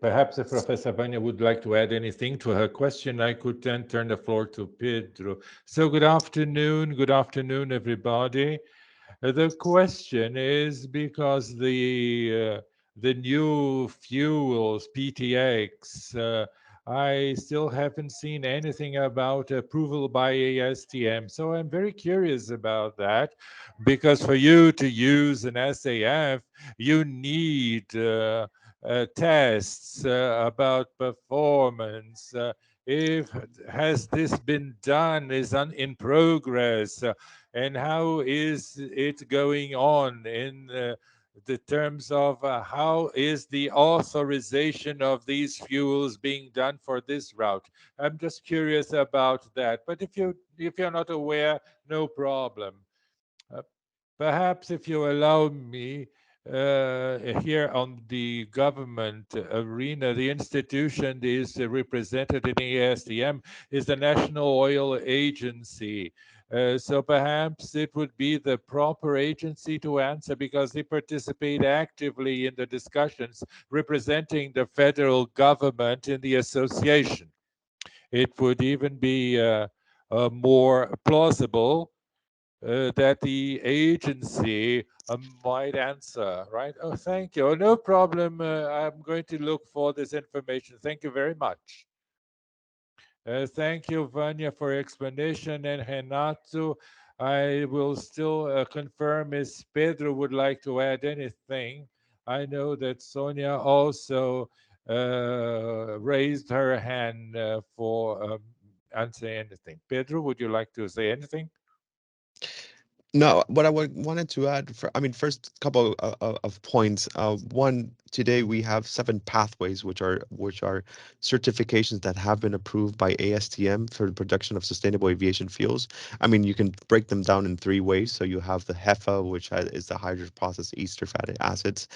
Perhaps if Professor Vanya would like to add anything to her question, I could then turn the floor to Pedro. So good afternoon, everybody. The question is because the new fuels, PTX, I still haven't seen anything about approval by ASTM. So I'm very curious about that, because for you to use an SAF, you need tests about performance. If has this been done, is in progress, and how is it going on in the terms of how is the authorization of these fuels being done for this route? I'm just curious about that. But if you're not aware, no problem. Perhaps if you allow me, here on the government arena, the institution is represented in ASTM is the National Oil Agency. So perhaps it would be the proper agency to answer, because they participate actively in the discussions representing the federal government in the association. It would even be more plausible that the agency might answer, right? Oh, thank you. Oh, no problem. I'm going to look for this information. Thank you very much. Thank you, Vanya, for your explanation. And Renato, I will still confirm if Pedro would like to add anything. I know that Sonia also raised her hand for answering anything. Pedro, would you like to say anything?
No, what I wanted to add, first couple of points. One, today we have 7 pathways, which are certifications that have been approved by ASTM for the production of sustainable aviation fuels. I mean, you can break them down in 3 ways. So you have the HEFA, which is the hydroprocessed ester fatty acids,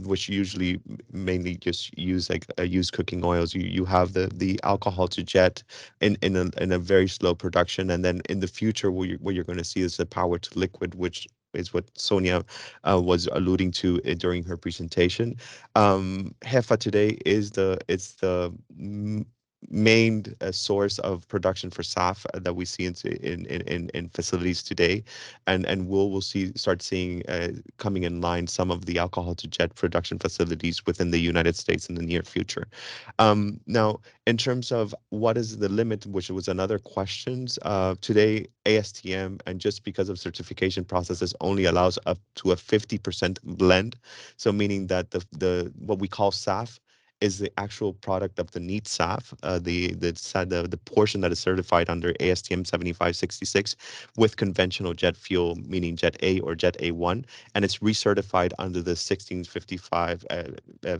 which usually mainly just use use cooking oils. You have the alcohol to jet in a very slow production, and then in the future, what you're going to see is the power to liquid, which is what Sonia was alluding to during her presentation. HEFA today is the main source of production for SAF that we see in facilities today, and we'll start seeing coming in line some of the alcohol to jet production facilities within the United States in the near future. Now, in terms of what is the limit, which was another question, today ASTM, and just because of certification processes, only allows up to a 50% blend. So meaning that the what we call SAF is the actual product of the neat SAF, the portion that is certified under ASTM 7566 with conventional jet fuel, meaning Jet A or Jet A1, and it's recertified under the 1655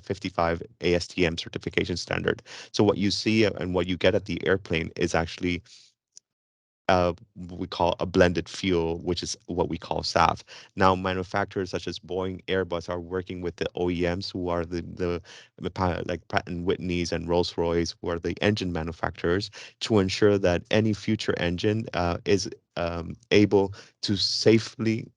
55 ASTM certification standard. So what you see and what you get at the airplane is actually what we call a blended fuel, which is what we call SAF. Now, manufacturers such as Boeing, Airbus are working with the OEMs, who are the like Pratt and Whitney's and Rolls-Royce, who are the engine manufacturers, to ensure that any future engine is able to safely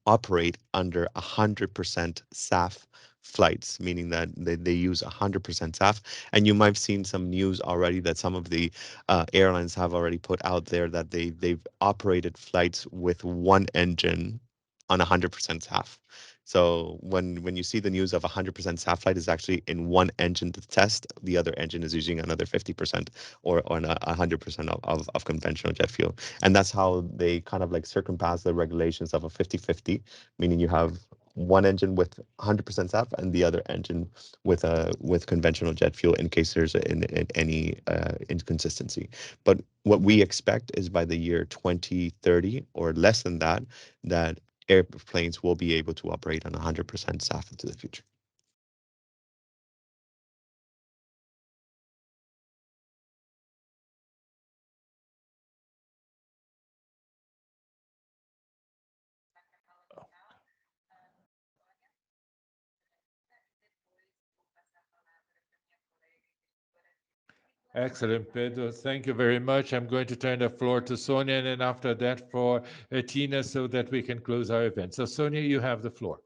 operate under 100% SAF flights, meaning that they use 100% SAF. And you might have seen some news already that some of the airlines have already put out there that they've operated flights with one engine on 100% SAF. So when you see the news of 100% SAF flight is actually in one engine to test, the other engine is using another 50% or 100% of conventional jet fuel. And that's how they kind of like circumpass the regulations of a 50-50, meaning you have one engine with 100% SAF and the other engine with conventional jet fuel in case there's any inconsistency. But what we expect is by the year 2030 or less than that, that airplanes will be able to operate on 100% SAF into the future.
Excellent, Pedro. Thank you very much. I'm going to turn the floor to Sonia, and then after that for Tina, so that we can close our event. So Sonia, you have the floor.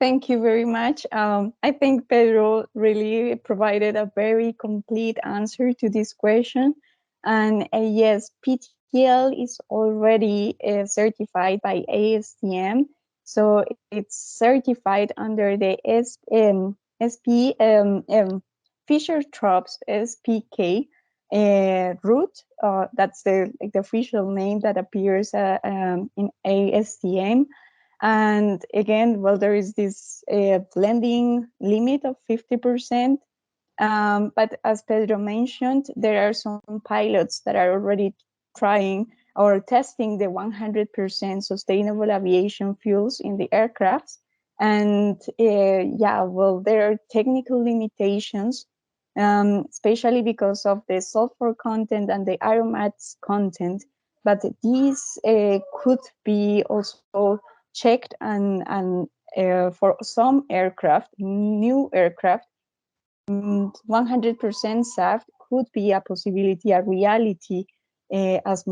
Thank you very much. I think Pedro really provided a very complete answer to this question. And yes, PTL is already certified by ASTM. So it's certified under the Fischer-Tropsch SPK route. That's the official name that appears in ASTM. And again, well, there is this blending limit of 50%. But as Pedro mentioned, there are some pilots that are already trying or testing the 100% sustainable aviation fuels in the aircrafts. And yeah, well, there are technical limitations, especially because of the sulfur content and the aromats content. But these could be also checked and for some aircraft, new aircraft, 100% SAF could be a possibility, a reality, as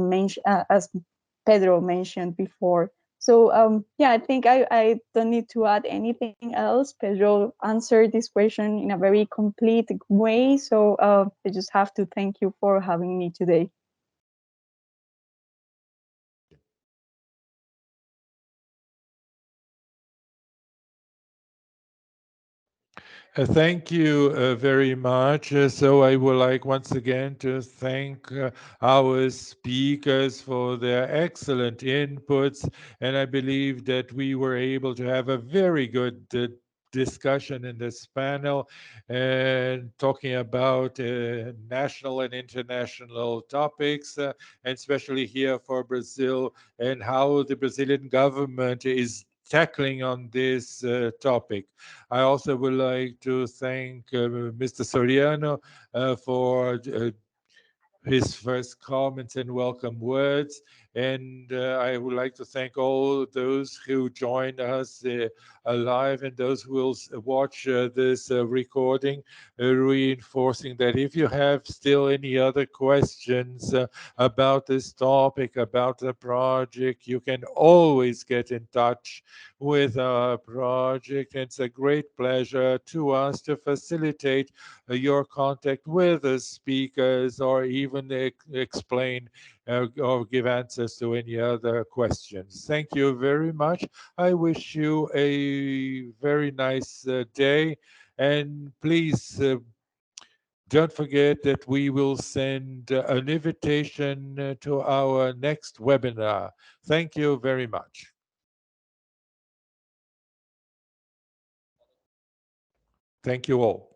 Pedro mentioned before. So yeah, I think I don't need to add anything else. Pedro answered this question in a very complete way. So I just have to thank you for having me today.
Thank you very much. So I would like once again to thank our speakers for their excellent inputs. And I believe that we were able to have a very good discussion in this panel and talking about national and international topics, and especially here for Brazil and how the Brazilian government is tackling on this topic. I also would like to thank Mr. Soriano for his first comments and welcome words. And I would like to thank all those who joined us live and those who will watch this recording, reinforcing that if you have still any other questions about this topic, about the project, you can always get in touch with our project. It's a great pleasure to us to facilitate your contact with the speakers or even explain or give answers to any other questions. Thank you very much. I wish you a very nice day, and please don't forget that we will send an invitation to our next webinar. Thank you very much. Thank you all.